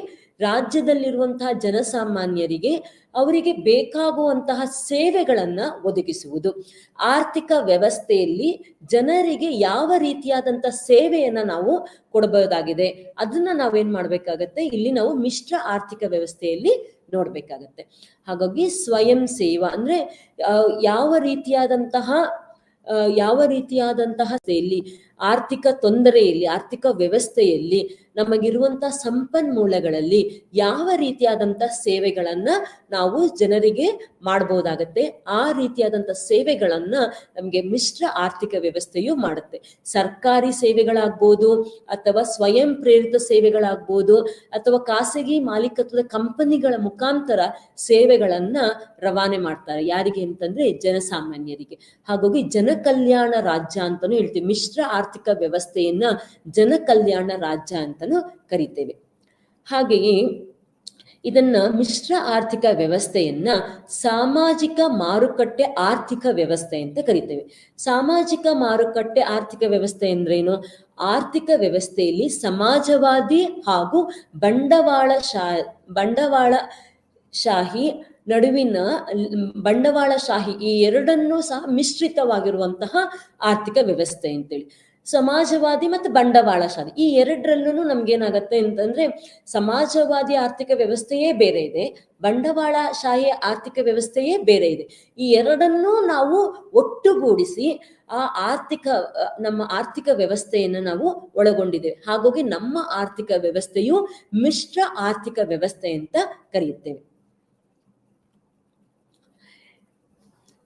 ರಾಜ್ಯದಲ್ಲಿರುವಂತಹ ಜನಸಾಮಾನ್ಯರಿಗೆ ಅವರಿಗೆ ಬೇಕಾಗುವಂತಹ ಸೇವೆಗಳನ್ನ ಒದಗಿಸುವುದು. ಆರ್ಥಿಕ ವ್ಯವಸ್ಥೆಯಲ್ಲಿ ಜನರಿಗೆ ಯಾವ ರೀತಿಯಾದಂತಹ ಸೇವೆಯನ್ನ ನಾವು ಕೊಡಬಹುದಾಗಿದೆ, ಅದನ್ನ ನಾವೇನ್ ಮಾಡ್ಬೇಕಾಗತ್ತೆ, ಇಲ್ಲಿ ನಾವು ಮಿಶ್ರ ಆರ್ಥಿಕ ವ್ಯವಸ್ಥೆಯಲ್ಲಿ ನೋಡ್ಬೇಕಾಗತ್ತೆ. ಹಾಗಾಗಿ ಸ್ವಯಂ ಸೇವಾ ಅಂದ್ರೆ ಯಾವ ರೀತಿಯಾದಂತಹ ಆರ್ಥಿಕ ತೊಂದರೆಯಲ್ಲಿ, ಆರ್ಥಿಕ ವ್ಯವಸ್ಥೆಯಲ್ಲಿ ನಮಗಿರುವಂತಹ ಸಂಪನ್ಮೂಲಗಳಲ್ಲಿ ಯಾವ ರೀತಿಯಾದಂತಹ ಸೇವೆಗಳನ್ನ ನಾವು ಜನರಿಗೆ ಮಾಡಬಹುದಾಗತ್ತೆ, ಆ ರೀತಿಯಾದಂತಹ ಸೇವೆಗಳನ್ನ ನಮ್ಗೆ ಮಿಶ್ರ ಆರ್ಥಿಕ ವ್ಯವಸ್ಥೆಯು ಮಾಡುತ್ತೆ. ಸರ್ಕಾರಿ ಸೇವೆಗಳಾಗ್ಬೋದು, ಅಥವಾ ಸ್ವಯಂ ಪ್ರೇರಿತ ಸೇವೆಗಳಾಗ್ಬೋದು, ಅಥವಾ ಖಾಸಗಿ ಮಾಲೀಕತ್ವದ ಕಂಪನಿಗಳ ಮುಖಾಂತರ ಸೇವೆಗಳನ್ನ ರವಾನೆ ಮಾಡ್ತಾರೆ. ಯಾರಿಗೆ ಅಂತಂದ್ರೆ ಜನಸಾಮಾನ್ಯರಿಗೆ. ಹಾಗಾಗಿ ಜನಕಲ್ಯಾಣ ರಾಜ್ಯ ಅಂತಾನು ಹೇಳ್ತೀವಿ. ಮಿಶ್ರ ಆರ್ಥಿಕ ವ್ಯವಸ್ಥೆಯನ್ನ ಜನಕಲ್ಯಾಣ ರಾಜ್ಯ ಅಂತಾನು ಕರಿತೇವೆ. ಹಾಗೆಯೇ ಇದನ್ನ ಮಿಶ್ರ ಆರ್ಥಿಕ ವ್ಯವಸ್ಥೆಯನ್ನ ಸಾಮಾಜಿಕ ಮಾರುಕಟ್ಟೆ ಆರ್ಥಿಕ ವ್ಯವಸ್ಥೆ ಅಂತ ಕರಿತೇವೆ. ಸಾಮಾಜಿಕ ಮಾರುಕಟ್ಟೆ ಆರ್ಥಿಕ ವ್ಯವಸ್ಥೆ ಅಂದ್ರೇನು? ಆರ್ಥಿಕ ವ್ಯವಸ್ಥೆಯಲ್ಲಿ ಸಮಾಜವಾದಿ ಹಾಗೂ ಬಂಡವಾಳಶಾಹಿ ನಡುವಿನ ಬಂಡವಾಳಶಾಹಿ ಈ ಎರಡನ್ನೂ ಸಹ ಮಿಶ್ರಿತವಾಗಿರುವಂತಹ ಆರ್ಥಿಕ ವ್ಯವಸ್ಥೆ ಅಂತೇಳಿ. ಸಮಾಜವಾದಿ ಮತ್ತು ಬಂಡವಾಳಶಾಹಿ ಈ ಎರಡರಲ್ಲೂ ನಮ್ಗೇನಾಗತ್ತೆ ಅಂತಂದ್ರೆ, ಸಮಾಜವಾದಿ ಆರ್ಥಿಕ ವ್ಯವಸ್ಥೆಯೇ ಬೇರೆ ಇದೆ, ಬಂಡವಾಳಶಾಹಿ ಆರ್ಥಿಕ ವ್ಯವಸ್ಥೆಯೇ ಬೇರೆ ಇದೆ. ಈ ಎರಡನ್ನೂ ನಾವು ಒಟ್ಟುಗೂಡಿಸಿ ನಮ್ಮ ಆರ್ಥಿಕ ವ್ಯವಸ್ಥೆಯನ್ನು ನಾವು ಒಳಗೊಂಡಿದ್ದೇವೆ. ಹಾಗಾಗಿ ನಮ್ಮ ಆರ್ಥಿಕ ವ್ಯವಸ್ಥೆಯು ಮಿಶ್ರ ಆರ್ಥಿಕ ವ್ಯವಸ್ಥೆ ಅಂತ ಕರೆಯುತ್ತೇವೆ.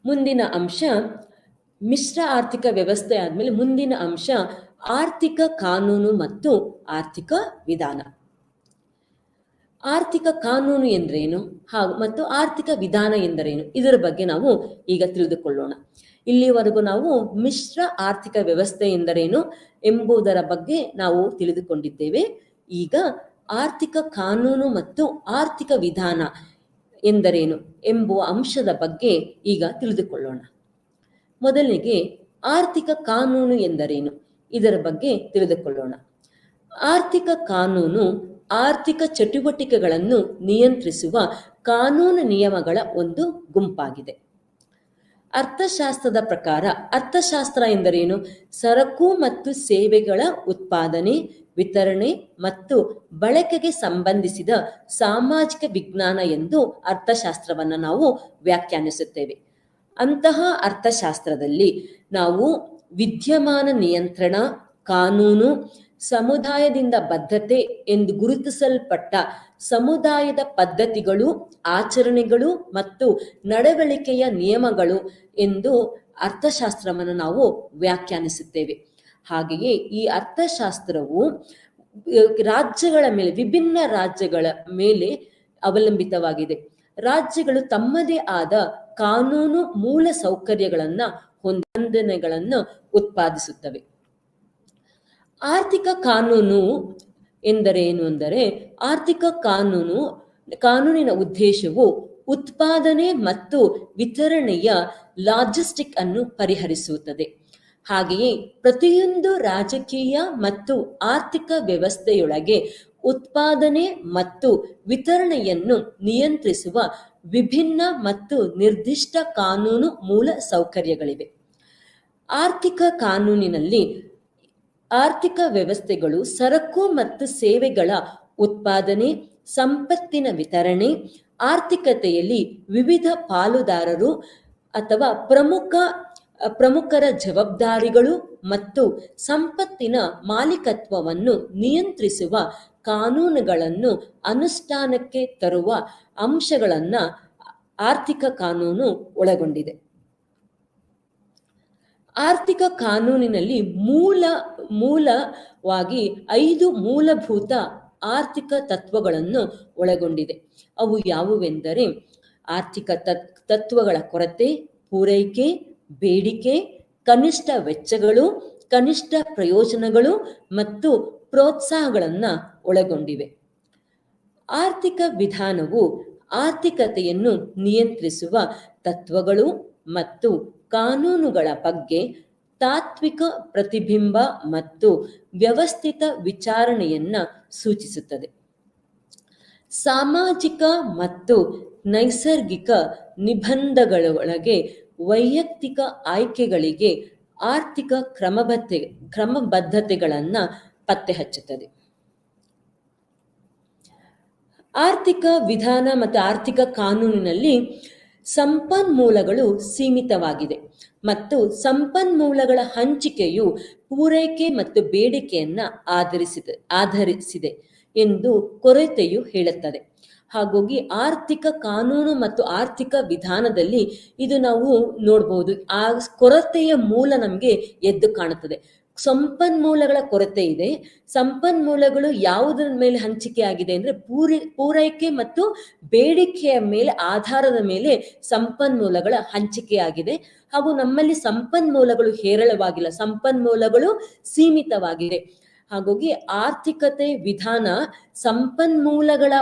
ಮುಂದಿನ ಅಂಶ ಮಿಶ್ರ ಆರ್ಥಿಕ ವ್ಯವಸ್ಥೆ ಆದ್ಮೇಲೆ ಮುಂದಿನ ಅಂಶ ಆರ್ಥಿಕ ಕಾನೂನು ಮತ್ತು ಆರ್ಥಿಕ ವಿಧಾನ. ಆರ್ಥಿಕ ಕಾನೂನು ಎಂದರೇನು ಮತ್ತು ಆರ್ಥಿಕ ವಿಧಾನ ಎಂದರೇನು, ಇದರ ಬಗ್ಗೆ ನಾವು ಈಗ ತಿಳಿದುಕೊಳ್ಳೋಣ. ಇಲ್ಲಿವರೆಗೂ ನಾವು ಮಿಶ್ರ ಆರ್ಥಿಕ ವ್ಯವಸ್ಥೆ ಎಂದರೇನು ಎಂಬುದರ ಬಗ್ಗೆ ನಾವು ತಿಳಿದುಕೊಂಡಿದ್ದೇವೆ. ಈಗ ಆರ್ಥಿಕ ಕಾನೂನು ಮತ್ತು ಆರ್ಥಿಕ ವಿಧಾನ ಎಂದರೇನು ಎಂಬುವ ಅಂಶದ ಬಗ್ಗೆ ಈಗ ತಿಳಿದುಕೊಳ್ಳೋಣ. ಮೊದಲಿಗೆ ಆರ್ಥಿಕ ಕಾನೂನು ಎಂದರೇನು ಇದರ ಬಗ್ಗೆ ತಿಳಿದುಕೊಳ್ಳೋಣ. ಆರ್ಥಿಕ ಕಾನೂನು ಆರ್ಥಿಕ ಚಟುವಟಿಕೆಗಳನ್ನು ನಿಯಂತ್ರಿಸುವ ಕಾನೂನು ನಿಯಮಗಳ ಒಂದು ಗುಂಪಾಗಿದೆ. ಅರ್ಥಶಾಸ್ತ್ರದ ಪ್ರಕಾರ ಅರ್ಥಶಾಸ್ತ್ರ ಎಂದರೇನು? ಸರಕು ಮತ್ತು ಸೇವೆಗಳ ಉತ್ಪಾದನೆ, ವಿತರಣೆ ಮತ್ತು ಬಳಕೆಗೆ ಸಂಬಂಧಿಸಿದ ಸಾಮಾಜಿಕ ವಿಜ್ಞಾನ ಎಂದು ಅರ್ಥಶಾಸ್ತ್ರವನ್ನು ನಾವು ವ್ಯಾಖ್ಯಾನಿಸುತ್ತೇವೆ. ಅಂತಹ ಅರ್ಥಶಾಸ್ತ್ರದಲ್ಲಿ ನಾವು ವಿದ್ಯಮಾನ ನಿಯಂತ್ರಣ, ಕಾನೂನು, ಸಮುದಾಯದಿಂದ ಬದ್ಧತೆ ಎಂದು ಗುರುತಿಸಲ್ಪಟ್ಟ ಸಮುದಾಯದ ಪದ್ಧತಿಗಳು, ಆಚರಣೆಗಳು ಮತ್ತು ನಡವಳಿಕೆಯ ನಿಯಮಗಳು ಎಂದು ಅರ್ಥಶಾಸ್ತ್ರವನ್ನು ನಾವು ವ್ಯಾಖ್ಯಾನಿಸುತ್ತೇವೆ. ಹಾಗೆಯೇ ಈ ಅರ್ಥಶಾಸ್ತ್ರವು ರಾಜ್ಯಗಳ ಮೇಲೆ, ವಿಭಿನ್ನ ರಾಜ್ಯಗಳ ಮೇಲೆ ಅವಲಂಬಿತವಾಗಿದೆ. ರಾಜ್ಯಗಳು ತಮ್ಮದೇ ಆದ ಕಾನೂನು ಮೂಲ ಸೌಕರ್ಯಗಳನ್ನ ಹೊಂದನೆಗಳನ್ನು ಉತ್ಪಾದಿಸುತ್ತವೆ. ಆರ್ಥಿಕ ಕಾನೂನು ಎಂದರೇನು ಅಂದರೆ, ಆರ್ಥಿಕ ಕಾನೂನಿನ ಉದ್ದೇಶವು ಉತ್ಪಾದನೆ ಮತ್ತು ವಿತರಣೆಯ ಲಾಜಿಸ್ಟಿಕ್ ಅನ್ನು ಪರಿಹರಿಸುತ್ತದೆ. ಹಾಗೆಯೇ ಪ್ರತಿಯೊಂದು ರಾಜಕೀಯ ಮತ್ತು ಆರ್ಥಿಕ ವ್ಯವಸ್ಥೆಯೊಳಗೆ ಉತ್ಪಾದನೆ ಮತ್ತು ವಿತರಣೆಯನ್ನು ನಿಯಂತ್ರಿಸುವ ವಿಭಿನ್ನ ಮತ್ತು ನಿರ್ದಿಷ್ಟ ಕಾನೂನು ಮೂಲ ಸೌಕರ್ಯಗಳಿವೆ. ಆರ್ಥಿಕ ಕಾನೂನಿನಲ್ಲಿ ಆರ್ಥಿಕ ವ್ಯವಸ್ಥೆಗಳು ಸರಕು ಮತ್ತು ಸೇವೆಗಳ ಉತ್ಪಾದನೆ, ಸಂಪತ್ತಿನ ವಿತರಣೆ, ಆರ್ಥಿಕತೆಯಲ್ಲಿ ವಿವಿಧ ಪಾಲುದಾರರು ಅಥವಾ ಪ್ರಮುಖರ ಜವಾಬ್ದಾರಿಗಳು ಮತ್ತು ಸಂಪತ್ತಿನ ಮಾಲೀಕತ್ವವನ್ನು ನಿಯಂತ್ರಿಸುವ ಕಾನೂನುಗಳನ್ನು ಅನುಷ್ಠಾನಕ್ಕೆ ತರುವ ಅಂಶಗಳನ್ನು ಆರ್ಥಿಕ ಕಾನೂನು ಒಳಗೊಂಡಿದೆ. ಆರ್ಥಿಕ ಕಾನೂನಿನಲ್ಲಿ ಮೂಲವಾಗಿ 5 ಮೂಲಭೂತ ಆರ್ಥಿಕ ತತ್ವಗಳನ್ನು ಒಳಗೊಂಡಿದೆ. ಅವು ಯಾವುವೆಂದರೆ ಆರ್ಥಿಕ ತತ್ವಗಳ ಕೊರತೆ, ಪೂರೈಕೆ, ಬೇಡಿಕೆ, ಕನಿಷ್ಠ ವೆಚ್ಚಗಳು, ಕನಿಷ್ಠ ಪ್ರಯೋಜನಗಳು ಮತ್ತು ಪ್ರೋತ್ಸಾಹಗಳನ್ನು ಒಳಗೊಂಡಿವೆ. ಆರ್ಥಿಕ ವಿಧಾನವು ಆರ್ಥಿಕತೆಯನ್ನು ನಿಯಂತ್ರಿಸುವ ತತ್ವಗಳು ಮತ್ತು ಕಾನೂನುಗಳ ಬಗ್ಗೆ ತಾತ್ವಿಕ ಪ್ರತಿಬಿಂಬ ಮತ್ತು ವ್ಯವಸ್ಥಿತ ವಿಚಾರಣೆಯನ್ನ ಸೂಚಿಸುತ್ತದೆ. ಸಾಮಾಜಿಕ ಮತ್ತು ನೈಸರ್ಗಿಕ ನಿಬಂಧಗಳೊಳಗೆ ವೈಯಕ್ತಿಕ ಆಯ್ಕೆಗಳಿಗೆ ಆರ್ಥಿಕ ಕ್ರಮಬದ್ಧತೆಗಳನ್ನು ಪತ್ತೆ ಹಚ್ಚುತ್ತದೆ. ಆರ್ಥಿಕ ವಿಧಾನ ಮತ್ತು ಆರ್ಥಿಕ ಕಾನೂನಿನಲ್ಲಿ ಸಂಪನ್ಮೂಲಗಳು ಸೀಮಿತವಾಗಿದೆ ಮತ್ತು ಸಂಪನ್ಮೂಲಗಳ ಹಂಚಿಕೆಯು ಪೂರೈಕೆ ಮತ್ತು ಬೇಡಿಕೆಯನ್ನ ಆಧರಿಸಿದೆ ಎಂದು ಕೊರತೆಯು ಹೇಳುತ್ತದೆ. ಹಾಗಾಗಿ ಆರ್ಥಿಕ ಕಾನೂನು ಮತ್ತು ಆರ್ಥಿಕ ವಿಧಾನದಲ್ಲಿ ಇದು ನಾವು ನೋಡಬಹುದು. ಆ ಕೊರತೆಯ ಮೂಲ ನಮಗೆ ಎದ್ದು ಕಾಣುತ್ತದೆ. ಸಂಪನ್ಮೂಲಗಳ ಕೊರತೆ ಇದೆ. ಸಂಪನ್ಮೂಲಗಳು ಯಾವುದರ ಮೇಲೆ ಹಂಚಿಕೆ ಆಗಿದೆ ಅಂದ್ರೆ ಪೂರೈಕೆ ಮತ್ತು ಬೇಡಿಕೆಯ ಮೇಲೆ ಆಧಾರದ ಮೇಲೆ ಸಂಪನ್ಮೂಲಗಳ ಹಂಚಿಕೆಯಾಗಿದೆ. ಹಾಗೂ ನಮ್ಮಲ್ಲಿ ಸಂಪನ್ಮೂಲಗಳು ಹೇರಳವಾಗಿಲ್ಲ, ಸಂಪನ್ಮೂಲಗಳು ಸೀಮಿತವಾಗಿದೆ. ಹಾಗಾಗಿ ಆರ್ಥಿಕತೆ ವಿಧಾನ ಸಂಪನ್ಮೂಲಗಳ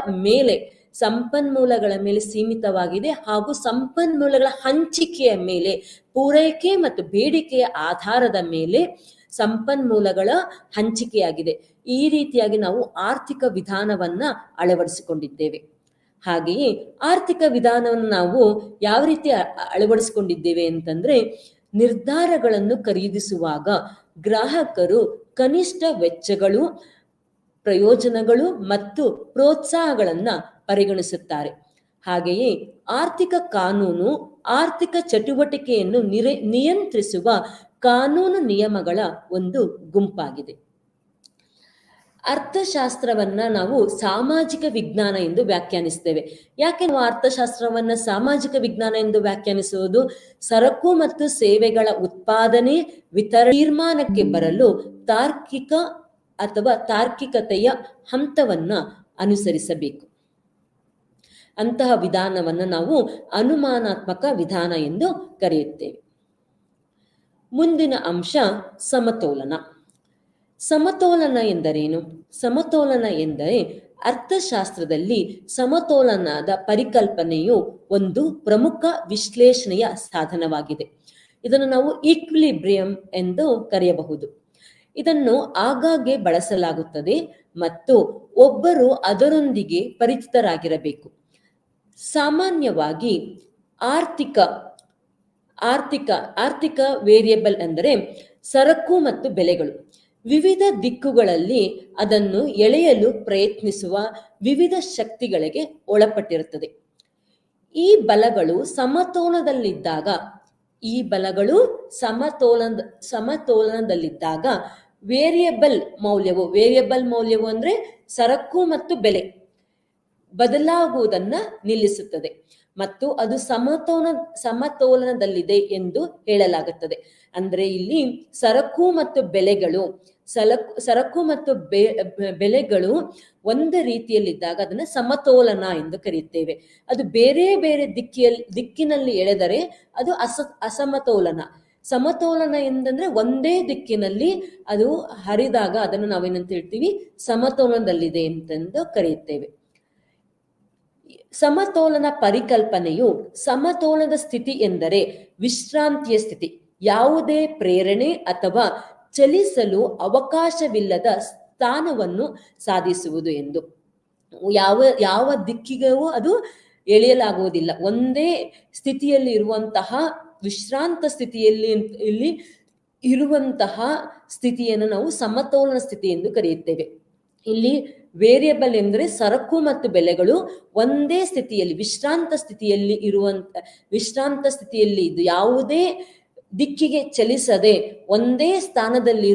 ಮೇಲೆ ಸೀಮಿತವಾಗಿದೆ ಹಾಗೂ ಸಂಪನ್ಮೂಲಗಳ ಹಂಚಿಕೆಯ ಮೇಲೆ, ಪೂರೈಕೆ ಮತ್ತು ಬೇಡಿಕೆಯ ಆಧಾರದ ಮೇಲೆ ಸಂಪನ್ಮೂಲಗಳ ಹಂಚಿಕೆಯಾಗಿದೆ. ಈ ರೀತಿಯಾಗಿ ನಾವು ಆರ್ಥಿಕ ವಿಧಾನವನ್ನ ಅಳವಡಿಸಿಕೊಂಡಿದ್ದೇವೆ. ಹಾಗೆಯೇ ಆರ್ಥಿಕ ವಿಧಾನವನ್ನು ನಾವು ಯಾವ ರೀತಿ ಅಳವಡಿಸಿಕೊಂಡಿದ್ದೇವೆ ಅಂತಂದ್ರೆ, ನಿರ್ಧಾರಗಳನ್ನು ಖರೀದಿಸುವಾಗ ಗ್ರಾಹಕರು ಕನಿಷ್ಠ ವೆಚ್ಚಗಳು, ಪ್ರಯೋಜನಗಳು ಮತ್ತು ಪ್ರೋತ್ಸಾಹಗಳನ್ನ ಪರಿಗಣಿಸುತ್ತಾರೆ. ಹಾಗೆಯೇ ಆರ್ಥಿಕ ಕಾನೂನು ಆರ್ಥಿಕ ಚಟುವಟಿಕೆಯನ್ನು ನಿಯಂತ್ರಿಸುವ ಕಾನೂನು ನಿಯಮಗಳ ಒಂದು ಗುಂಪಾಗಿದೆ. ಅರ್ಥಶಾಸ್ತ್ರವನ್ನ ನಾವು ಸಾಮಾಜಿಕ ವಿಜ್ಞಾನ ಎಂದು ವ್ಯಾಖ್ಯಾನಿಸ್ತೇವೆ. ಯಾಕೆ ನಾವು ಅರ್ಥಶಾಸ್ತ್ರವನ್ನ ಸಾಮಾಜಿಕ ವಿಜ್ಞಾನ ಎಂದು ವ್ಯಾಖ್ಯಾನಿಸುವುದು? ಸರಕು ಮತ್ತು ಸೇವೆಗಳ ಉತ್ಪಾದನೆ, ವಿತರಣೆ, ತೀರ್ಮಾನಕ್ಕೆ ಬರಲು ತಾರ್ಕಿಕ ಅಥವಾ ತಾರ್ಕಿಕತೆಯ ಹಂತವನ್ನ ಅನುಸರಿಸಬೇಕು. ಅಂತಹ ವಿಧಾನವನ್ನ ನಾವು ಅನುಮಾನಾತ್ಮಕ ವಿಧಾನ ಎಂದು ಕರೆಯುತ್ತೇವೆ. ಮುಂದಿನ ಅಂಶ ಸಮತೋಲನ. ಸಮತೋಲನ ಎಂದರೇನು? ಸಮತೋಲನ ಎಂದರೆ ಅರ್ಥಶಾಸ್ತ್ರದಲ್ಲಿ ಸಮತೋಲನದ ಪರಿಕಲ್ಪನೆಯು ಒಂದು ಪ್ರಮುಖ ವಿಶ್ಲೇಷಣೆಯ ಸಾಧನವಾಗಿದೆ. ಇದನ್ನು ನಾವು ಈಕ್ವಿಲಿಬ್ರಿಯಂ ಎಂದು ಕರೆಯಬಹುದು. ಇದನ್ನು ಆಗಾಗ್ಗೆ ಬಳಸಲಾಗುತ್ತದೆ ಮತ್ತು ಒಬ್ಬರು ಅದರೊಂದಿಗೆ ಪರಿಚಿತರಾಗಿರಬೇಕು. ಸಾಮಾನ್ಯವಾಗಿ ಆರ್ಥಿಕ ವೇರಿಯಬಲ್ ಅಂದರೆ ಸರಕು ಮತ್ತು ಬೆಲೆಗಳು ವಿವಿಧ ದಿಕ್ಕುಗಳಲ್ಲಿ ಅದನ್ನು ಎಳೆಯಲು ಪ್ರಯತ್ನಿಸುವ ವಿವಿಧ ಶಕ್ತಿಗಳಿಗೆ ಒಳಪಟ್ಟಿರುತ್ತದೆ. ಈ ಬಲಗಳು ಸಮತೋಲನದಲ್ಲಿದ್ದಾಗ ವೇರಿಯಬಲ್ ಮೌಲ್ಯವು ಅಂದ್ರೆ ಸರಕು ಮತ್ತು ಬೆಲೆ ಬದಲಾಗುವುದನ್ನ ನಿಲ್ಲಿಸುತ್ತದೆ ಮತ್ತು ಅದು ಸಮತೋಲನದಲ್ಲಿದೆ ಎಂದು ಹೇಳಲಾಗುತ್ತದೆ. ಅಂದ್ರೆ ಇಲ್ಲಿ ಸರಕು ಮತ್ತು ಬೆಲೆಗಳು ಒಂದು ರೀತಿಯಲ್ಲಿದ್ದಾಗ ಅದನ್ನ ಸಮತೋಲನ ಎಂದು ಕರೆಯುತ್ತೇವೆ. ಅದು ಬೇರೆ ಬೇರೆ ದಿಕ್ಕಿನಲ್ಲಿ ಎಳೆದರೆ ಅದು ಅಸಮತೋಲನ. ಸಮತೋಲನ ಎಂದಂದ್ರೆ ಒಂದೇ ದಿಕ್ಕಿನಲ್ಲಿ ಅದು ಹರಿದಾಗ ಅದನ್ನು ನಾವೇನಂತ ಹೇಳ್ತೀವಿ? ಸಮತೋಲನದಲ್ಲಿದೆ ಎಂತೆಂದು ಕರೆಯುತ್ತೇವೆ. ಸಮತೋಲನ ಪರಿಕಲ್ಪನೆಯು ಸಮತೋಲನದ ಸ್ಥಿತಿ ಎಂದರೆ ವಿಶ್ರಾಂತಿಯ ಸ್ಥಿತಿ, ಯಾವುದೇ ಪ್ರೇರಣೆ ಅಥವಾ ಚಲಿಸಲು ಅವಕಾಶವಿಲ್ಲದ ಸ್ಥಾನವನ್ನು ಸಾಧಿಸುವುದು ಎಂದು. ಯಾವ ದಿಕ್ಕಿಗೂ ಅದು ಎಳೆಯಲಾಗುವುದಿಲ್ಲ. ಒಂದೇ ಸ್ಥಿತಿಯಲ್ಲಿ ಇರುವಂತಹ ವಿಶ್ರಾಂತ ಸ್ಥಿತಿಯಲ್ಲಿ ಇರುವಂತಹ ಸ್ಥಿತಿಯನ್ನು ನಾವು ಸಮತೋಲನ ಸ್ಥಿತಿ ಎಂದು ಕರೆಯುತ್ತೇವೆ. ಇಲ್ಲಿ ವೇರಿಯಬಲ್ ಎಂದರೆ ಸರಕು ಮತ್ತು ಬೆಲೆಗಳು ಒಂದೇ ಸ್ಥಿತಿಯಲ್ಲಿ ವಿಶ್ರಾಂತ ಸ್ಥಿತಿಯಲ್ಲಿ ಇದ್ದು ಯಾವುದೇ ದಿಕ್ಕಿಗೆ ಚಲಿಸದೆ ಒಂದೇ ಸ್ಥಾನದಲ್ಲಿ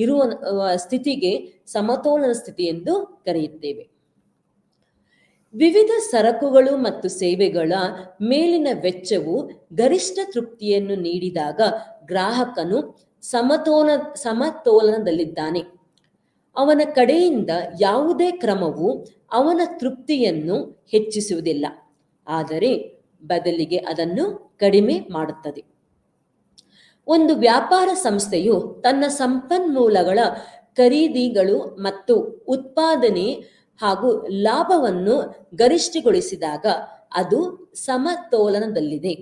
ಇರುವ ಸ್ಥಿತಿಗೆ ಸಮತೋಲನ ಸ್ಥಿತಿ ಎಂದು ಕರೆಯುತ್ತೇವೆ. ವಿವಿಧ ಸರಕುಗಳು ಮತ್ತು ಸೇವೆಗಳ ಮೇಲಿನ ವೆಚ್ಚವು ಗರಿಷ್ಠ ತೃಪ್ತಿಯನ್ನು ನೀಡಿದಾಗ ಗ್ರಾಹಕನು ಸಮತೋಲನದಲ್ಲಿದ್ದಾನೆ. ಅವನ ಕಡೆಯಿಂದ ಯಾವುದೇ ಕ್ರಮವು ಅವನ ತೃಪ್ತಿಯನ್ನು ಹೆಚ್ಚಿಸುವುದಿಲ್ಲ, ಆದರೆ ಬದಲಿಗೆ ಅದನ್ನು ಕಡಿಮೆ ಮಾಡುತ್ತದೆ. ಒಂದು ವ್ಯಾಪಾರ ಸಂಸ್ಥೆಯು ತನ್ನ ಸಂಪನ್ಮೂಲಗಳ ಖರೀದಿಗಳು ಮತ್ತು ಉತ್ಪಾದನೆ ಹಾಗೂ ಲಾಭವನ್ನು ಗರಿಷ್ಠಗೊಳಿಸಿದಾಗ ಅದು ಸಮತೋಲನದಲ್ಲಿದೆ.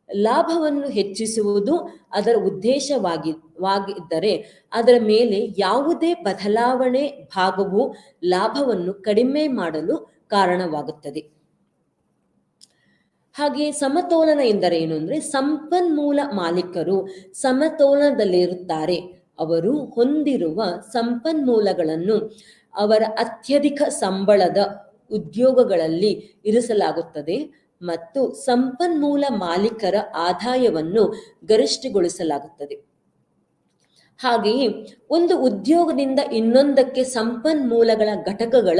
ಲಾಭವನ್ನು ಹೆಚ್ಚಿಸುವುದು ಅದರ ಉದ್ದೇಶವಾಗಿದ್ದರೆ ಅದರ ಮೇಲೆ ಯಾವುದೇ ಬದಲಾವಣೆ ಭಾಗವು ಲಾಭವನ್ನು ಕಡಿಮೆ ಮಾಡಲು ಕಾರಣವಾಗುತ್ತದೆ. ಹಾಗೆ ಸಮತೋಲನ ಎಂದರೆ ಏನು ಅಂದ್ರೆ, ಸಂಪನ್ಮೂಲ ಮಾಲೀಕರು ಸಮತೋಲನದಲ್ಲಿರುತ್ತಾರೆ. ಅವರು ಹೊಂದಿರುವ ಸಂಪನ್ಮೂಲಗಳನ್ನು ಅವರ ಅತ್ಯಧಿಕ ಸಂಬಳದ ಉದ್ಯೋಗಗಳಲ್ಲಿ ಇರಿಸಲಾಗುತ್ತದೆ ಮತ್ತು ಸಂಪನ್ಮೂಲ ಮಾಲೀಕರ ಆದಾಯವನ್ನು ಗರಿಷ್ಠಗೊಳಿಸಲಾಗುತ್ತದೆ. ಹಾಗೆಯೇ ಒಂದು ಉದ್ಯೋಗದಿಂದ ಇನ್ನೊಂದಕ್ಕೆ ಸಂಪನ್ಮೂಲಗಳ ಘಟಕಗಳ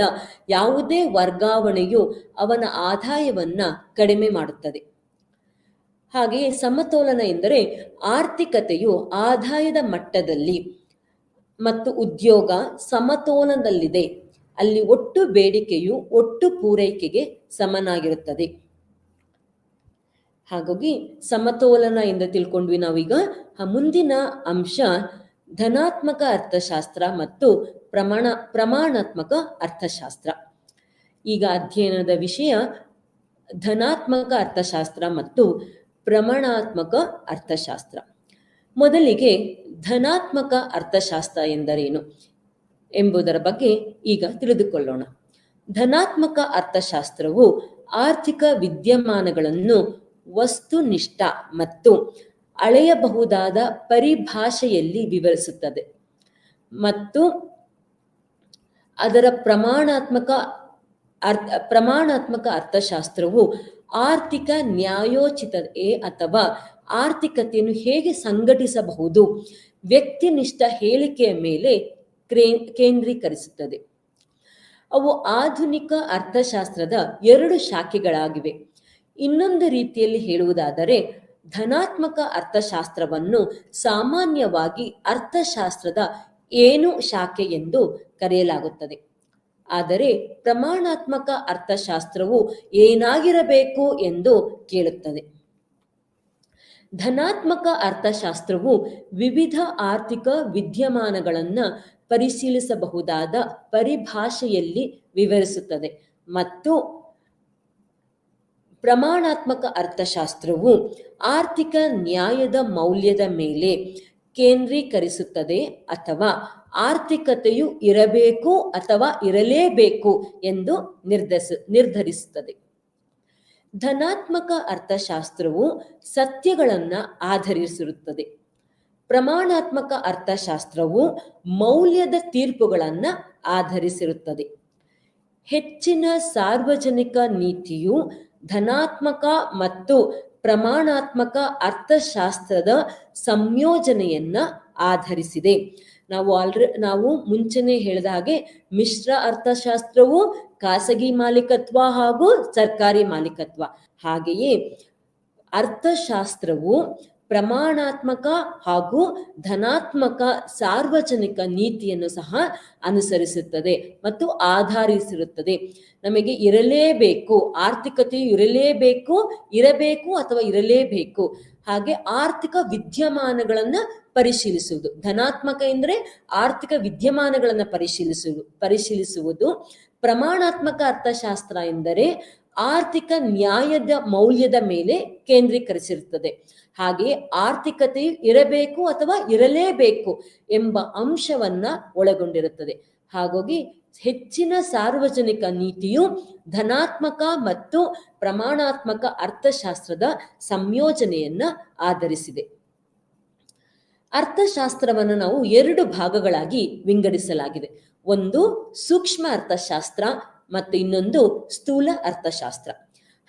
ಯಾವುದೇ ವರ್ಗಾವಣೆಯು ಅವನ ಆದಾಯವನ್ನ ಕಡಿಮೆ ಮಾಡುತ್ತದೆ. ಹಾಗೆಯೇ ಸಮತೋಲನ ಎಂದರೆ ಆರ್ಥಿಕತೆಯು ಆದಾಯದ ಮಟ್ಟದಲ್ಲಿ ಮತ್ತು ಉದ್ಯೋಗ ಸಮತೋಲನದಲ್ಲಿದೆ, ಅಲ್ಲಿ ಒಟ್ಟು ಬೇಡಿಕೆಯು ಒಟ್ಟು ಪೂರೈಕೆಗೆ ಸಮನಾಗಿರುತ್ತದೆ. ಹಾಗಾಗಿ ಸಮತೋಲನ ಎಂದು ತಿಳ್ಕೊಂಡ್ವಿ ನಾವೀಗ. ಮುಂದಿನ ಅಂಶ ಧನಾತ್ಮಕ ಅರ್ಥಶಾಸ್ತ್ರ ಮತ್ತು ಪ್ರಮಾಣಾತ್ಮಕ ಅರ್ಥಶಾಸ್ತ್ರ. ಈಗ ಅಧ್ಯಯನದ ವಿಷಯ ಧನಾತ್ಮಕ ಅರ್ಥಶಾಸ್ತ್ರ ಮತ್ತು ಪ್ರಮಾಣಾತ್ಮಕ ಅರ್ಥಶಾಸ್ತ್ರ. ಮೊದಲಿಗೆ ಧನಾತ್ಮಕ ಅರ್ಥಶಾಸ್ತ್ರ ಎಂದರೇನು ಎಂಬುದರ ಬಗ್ಗೆ ಈಗ ತಿಳಿದುಕೊಳ್ಳೋಣ. ಧನಾತ್ಮಕ ಅರ್ಥಶಾಸ್ತ್ರವು ಆರ್ಥಿಕ ವಿದ್ಯಮಾನಗಳನ್ನು ವಸ್ತುನಿಷ್ಠ ಮತ್ತು ಅಳೆಯಬಹುದಾದ ಪರಿಭಾಷೆಯಲ್ಲಿ ವಿವರಿಸುತ್ತದೆ ಮತ್ತು ಅದರ ಪ್ರಮಾಣಾತ್ಮಕ ಅರ್ಥಶಾಸ್ತ್ರವು ಆರ್ಥಿಕ ನ್ಯಾಯೋಚಿತತೆ ಅಥವಾ ಆರ್ಥಿಕತೆಯನ್ನು ಹೇಗೆ ಸಂಘಟಿಸಬಹುದು ವ್ಯಕ್ತಿನಿಷ್ಠ ಹೇಳಿಕೆಯ ಮೇಲೆ ಕೇಂದ್ರೀಕರಿಸುತ್ತದೆ. ಅವು ಆಧುನಿಕ ಅರ್ಥಶಾಸ್ತ್ರದ 2 ಶಾಖೆಗಳಾಗಿವೆ. ಇನ್ನೊಂದು ರೀತಿಯಲ್ಲಿ ಹೇಳುವುದಾದರೆ ಧನಾತ್ಮಕ ಅರ್ಥಶಾಸ್ತ್ರವನ್ನು ಸಾಮಾನ್ಯವಾಗಿ ಅರ್ಥಶಾಸ್ತ್ರದ ಏನು ಶಾಖೆ ಎಂದು ಕರೆಯಲಾಗುತ್ತದೆ. ಆದರೆ ಪ್ರಮಾಣಾತ್ಮಕ ಅರ್ಥಶಾಸ್ತ್ರವು ಏನಾಗಿರಬೇಕು ಎಂದು ಕೇಳುತ್ತದೆ. ಧನಾತ್ಮಕ ಅರ್ಥಶಾಸ್ತ್ರವು ವಿವಿಧ ಆರ್ಥಿಕ ವಿದ್ಯಮಾನಗಳನ್ನು ಪರಿಶೀಲಿಸಬಹುದಾದ ಪರಿಭಾಷೆಯಲ್ಲಿ ವಿವರಿಸುತ್ತದೆ ಮತ್ತು ಪ್ರಮಾಣಾತ್ಮಕ ಅರ್ಥಶಾಸ್ತ್ರವು ಆರ್ಥಿಕ ನ್ಯಾಯದ ಮೌಲ್ಯದ ಮೇಲೆ ಕೇಂದ್ರೀಕರಿಸುತ್ತದೆ ಅಥವಾ ಆರ್ಥಿಕತೆಯು ಇರಬೇಕು ಅಥವಾ ಇರಲೇಬೇಕು ಎಂದು ನಿರ್ಧರಿಸುತ್ತದೆ. ಧನಾತ್ಮಕ ಅರ್ಥಶಾಸ್ತ್ರವು ಸತ್ಯಗಳನ್ನು ಆಧರಿಸಿರುತ್ತದೆ. ಪ್ರಮಾಣಾತ್ಮಕ ಅರ್ಥಶಾಸ್ತ್ರವು ಮೌಲ್ಯದ ತೀರ್ಪುಗಳನ್ನು ಆಧರಿಸಿರುತ್ತದೆ. ಹೆಚ್ಚಿನ ಸಾರ್ವಜನಿಕ ನೀತಿಯು ಧನಾತ್ಮಕ ಮತ್ತು ಪ್ರಮಾಣಾತ್ಮಕ ಅರ್ಥಶಾಸ್ತ್ರದ ಸಂಯೋಜನೆಯನ್ನ ಆಧರಿಸಿದೆ. ನಾವು ಮುಂಚೆನೆ ಹೇಳಿದ ಹಾಗೆ ಮಿಶ್ರ ಅರ್ಥಶಾಸ್ತ್ರವು ಖಾಸಗಿ ಮಾಲೀಕತ್ವ ಹಾಗೂ ಸರ್ಕಾರಿ ಮಾಲೀಕತ್ವ, ಹಾಗೆಯೇ ಅರ್ಥಶಾಸ್ತ್ರವು ಪ್ರಮಾಣಾತ್ಮಕ ಹಾಗೂ ಧನಾತ್ಮಕ ಸಾರ್ವಜನಿಕ ನೀತಿಯನ್ನು ಸಹ ಅನುಸರಿಸುತ್ತದೆ ಮತ್ತು ಆಧರಿಸಿರುತ್ತದೆ. ನಮಗೆ ಇರಲೇಬೇಕು, ಆರ್ಥಿಕತೆಯು ಇರಬೇಕು ಅಥವಾ ಇರಲೇಬೇಕು. ಹಾಗೆ ಆರ್ಥಿಕ ವಿದ್ಯಮಾನಗಳನ್ನ ಪರಿಶೀಲಿಸುವುದು. ಧನಾತ್ಮಕ ಎಂದರೆ ಆರ್ಥಿಕ ವಿದ್ಯಮಾನಗಳನ್ನ ಪರಿಶೀಲಿಸುವುದು. ಪ್ರಮಾಣಾತ್ಮಕ ಅರ್ಥಶಾಸ್ತ್ರ ಎಂದರೆ ಆರ್ಥಿಕ ನ್ಯಾಯದ ಮೌಲ್ಯದ ಮೇಲೆ ಕೇಂದ್ರೀಕರಿಸಿರುತ್ತದೆ. ಹಾಗೆ ಆರ್ಥಿಕತೆಯು ಇರಬೇಕು ಅಥವಾ ಇರಲೇಬೇಕು ಎಂಬ ಅಂಶವನ್ನ ಒಳಗೊಂಡಿರುತ್ತದೆ. ಹಾಗಾಗಿ ಹೆಚ್ಚಿನ ಸಾರ್ವಜನಿಕ ನೀತಿಯು ಧನಾತ್ಮಕ ಮತ್ತು ಪ್ರಮಾಣಾತ್ಮಕ ಅರ್ಥಶಾಸ್ತ್ರದ ಸಂಯೋಜನೆಯನ್ನ ಆಧರಿಸಿದೆ. ಅರ್ಥಶಾಸ್ತ್ರವನ್ನು ನಾವು 2 ಭಾಗಗಳಾಗಿ ವಿಂಗಡಿಸಲಾಗಿದೆ. ಒಂದು ಸೂಕ್ಷ್ಮ ಅರ್ಥಶಾಸ್ತ್ರ ಮತ್ತು ಇನ್ನೊಂದು ಸ್ಥೂಲ ಅರ್ಥಶಾಸ್ತ್ರ.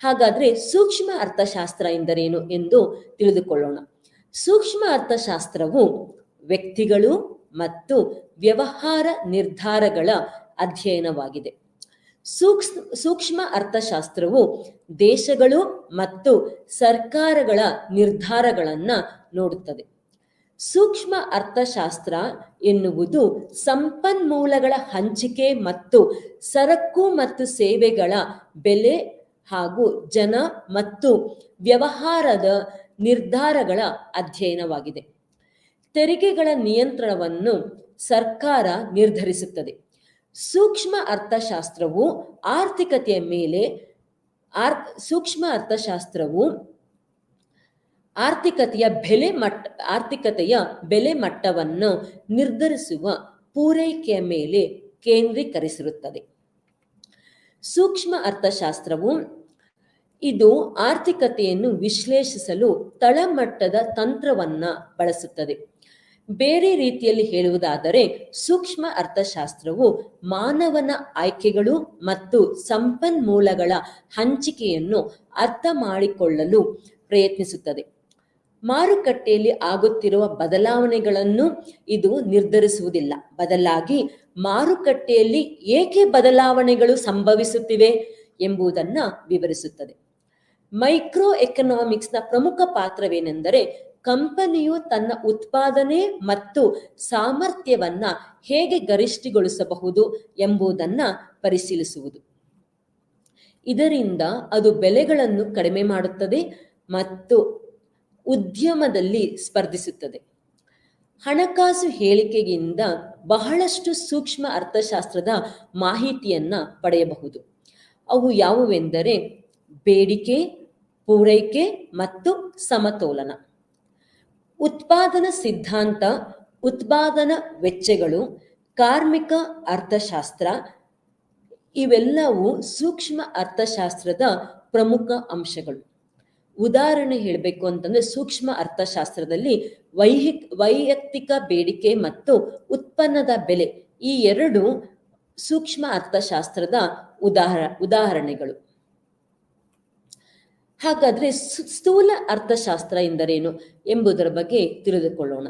ಹಾಗಾದ್ರೆ ಸೂಕ್ಷ್ಮ ಅರ್ಥಶಾಸ್ತ್ರ ಎಂದರೇನು ಎಂದು ತಿಳಿದುಕೊಳ್ಳೋಣ. ಸೂಕ್ಷ್ಮ ಅರ್ಥಶಾಸ್ತ್ರವು ವ್ಯಕ್ತಿಗಳು ಮತ್ತು ವ್ಯವಹಾರ ನಿರ್ಧಾರಗಳ ಅಧ್ಯಯನವಾಗಿದೆ. ಸೂಕ್ಷ್ಮ ಅರ್ಥಶಾಸ್ತ್ರವು ದೇಶಗಳು ಮತ್ತು ಸರ್ಕಾರಗಳ ನಿರ್ಧಾರಗಳನ್ನ ನೋಡುತ್ತದೆ. ಸೂಕ್ಷ್ಮ ಅರ್ಥಶಾಸ್ತ್ರ ಎನ್ನುವುದು ಸಂಪನ್ಮೂಲಗಳ ಹಂಚಿಕೆ ಮತ್ತು ಸರಕು ಮತ್ತು ಸೇವೆಗಳ ಬೆಲೆ ಹಾಗೂ ಜನ ಮತ್ತು ವ್ಯವಹಾರದ ನಿರ್ಧಾರಗಳ ಅಧ್ಯಯನವಾಗಿದೆ. ತೆರಿಗೆಗಳ ನಿಯಂತ್ರಣವನ್ನು ಸರ್ಕಾರ ನಿರ್ಧರಿಸುತ್ತದೆ. ಸೂಕ್ಷ್ಮ ಅರ್ಥಶಾಸ್ತ್ರವು ಆರ್ಥಿಕತೆಯ ಬೆಲೆ ಮಟ್ಟವನ್ನು ನಿರ್ಧರಿಸುವ ಪೂರೈಕೆಯ ಮೇಲೆ ಕೇಂದ್ರೀಕರಿಸಿರುತ್ತದೆ. ಸೂಕ್ಷ್ಮ ಅರ್ಥಶಾಸ್ತ್ರವು ಇದು ಆರ್ಥಿಕತೆಯನ್ನು ವಿಶ್ಲೇಷಿಸಲು ತಳಮಟ್ಟದ ತಂತ್ರವನ್ನ ಬಳಸುತ್ತದೆ. ಬೇರೆ ರೀತಿಯಲ್ಲಿ ಹೇಳುವುದಾದರೆ ಸೂಕ್ಷ್ಮ ಅರ್ಥಶಾಸ್ತ್ರವು ಮಾನವನ ಆಯ್ಕೆಗಳು ಮತ್ತು ಸಂಪನ್ಮೂಲಗಳ ಹಂಚಿಕೆಯನ್ನು ಅರ್ಥ ಮಾಡಿಕೊಳ್ಳಲು ಪ್ರಯತ್ನಿಸುತ್ತದೆ. ಮಾರುಕಟ್ಟೆಯಲ್ಲಿ ಆಗುತ್ತಿರುವ ಬದಲಾವಣೆಗಳನ್ನು ಇದು ನಿರ್ಧರಿಸುವುದಿಲ್ಲ, ಬದಲಾಗಿ ಮಾರುಕಟ್ಟೆಯಲ್ಲಿ ಏಕೆ ಬದಲಾವಣೆಗಳು ಸಂಭವಿಸುತ್ತಿವೆ ಎಂಬುದನ್ನು ವಿವರಿಸುತ್ತದೆ. ಮೈಕ್ರೋ ಎಕನಾಮಿಕ್ಸ್ನ ಪ್ರಮುಖ ಪಾತ್ರವೇನೆಂದರೆ ಕಂಪನಿಯು ತನ್ನ ಉತ್ಪಾದನೆ ಮತ್ತು ಸಾಮರ್ಥ್ಯವನ್ನ ಹೇಗೆ ಗರಿಷ್ಠಗೊಳಿಸಬಹುದು ಎಂಬುದನ್ನು ಪರಿಶೀಲಿಸುವುದು. ಇದರಿಂದ ಅದು ಬೆಲೆಗಳನ್ನು ಕಡಿಮೆ ಮಾಡುತ್ತದೆ ಮತ್ತು ಉದ್ಯಮದಲ್ಲಿ ಸ್ಪರ್ಧಿಸುತ್ತದೆ. ಹಣಕಾಸು ಹೇಳಿಕೆಯಿಂದ ಬಹಳಷ್ಟು ಸೂಕ್ಷ್ಮ ಅರ್ಥಶಾಸ್ತ್ರದ ಮಾಹಿತಿಯನ್ನ ಪಡೆಯಬಹುದು. ಅವು ಯಾವುವೆಂದರೆ ಬೇಡಿಕೆ, ಪೂರೈಕೆ ಮತ್ತು ಸಮತೋಲನ, ಉತ್ಪಾದನಾ ಸಿದ್ಧಾಂತ, ಉತ್ಪಾದನಾ ವೆಚ್ಚಗಳು, ಕಾರ್ಮಿಕ ಅರ್ಥಶಾಸ್ತ್ರ. ಇವೆಲ್ಲವೂ ಸೂಕ್ಷ್ಮ ಅರ್ಥಶಾಸ್ತ್ರದ ಪ್ರಮುಖ ಅಂಶಗಳು. ಉದಾಹರಣೆ ಹೇಳಬೇಕು ಅಂತಂದ್ರೆ ಸೂಕ್ಷ್ಮ ಅರ್ಥಶಾಸ್ತ್ರದಲ್ಲಿ ವೈಯಕ್ತಿಕ ಬೇಡಿಕೆ ಮತ್ತು ಉತ್ಪನ್ನದ ಬೆಲೆ, ಈ ಎರಡು ಸೂಕ್ಷ್ಮ ಅರ್ಥಶಾಸ್ತ್ರದ ಉದಾಹರಣೆಗಳು. ಹಾಗಾದ್ರೆ ಸ್ಥೂಲ ಅರ್ಥಶಾಸ್ತ್ರ ಎಂದರೇನು ಎಂಬುದರ ಬಗ್ಗೆ ತಿಳಿದುಕೊಳ್ಳೋಣ.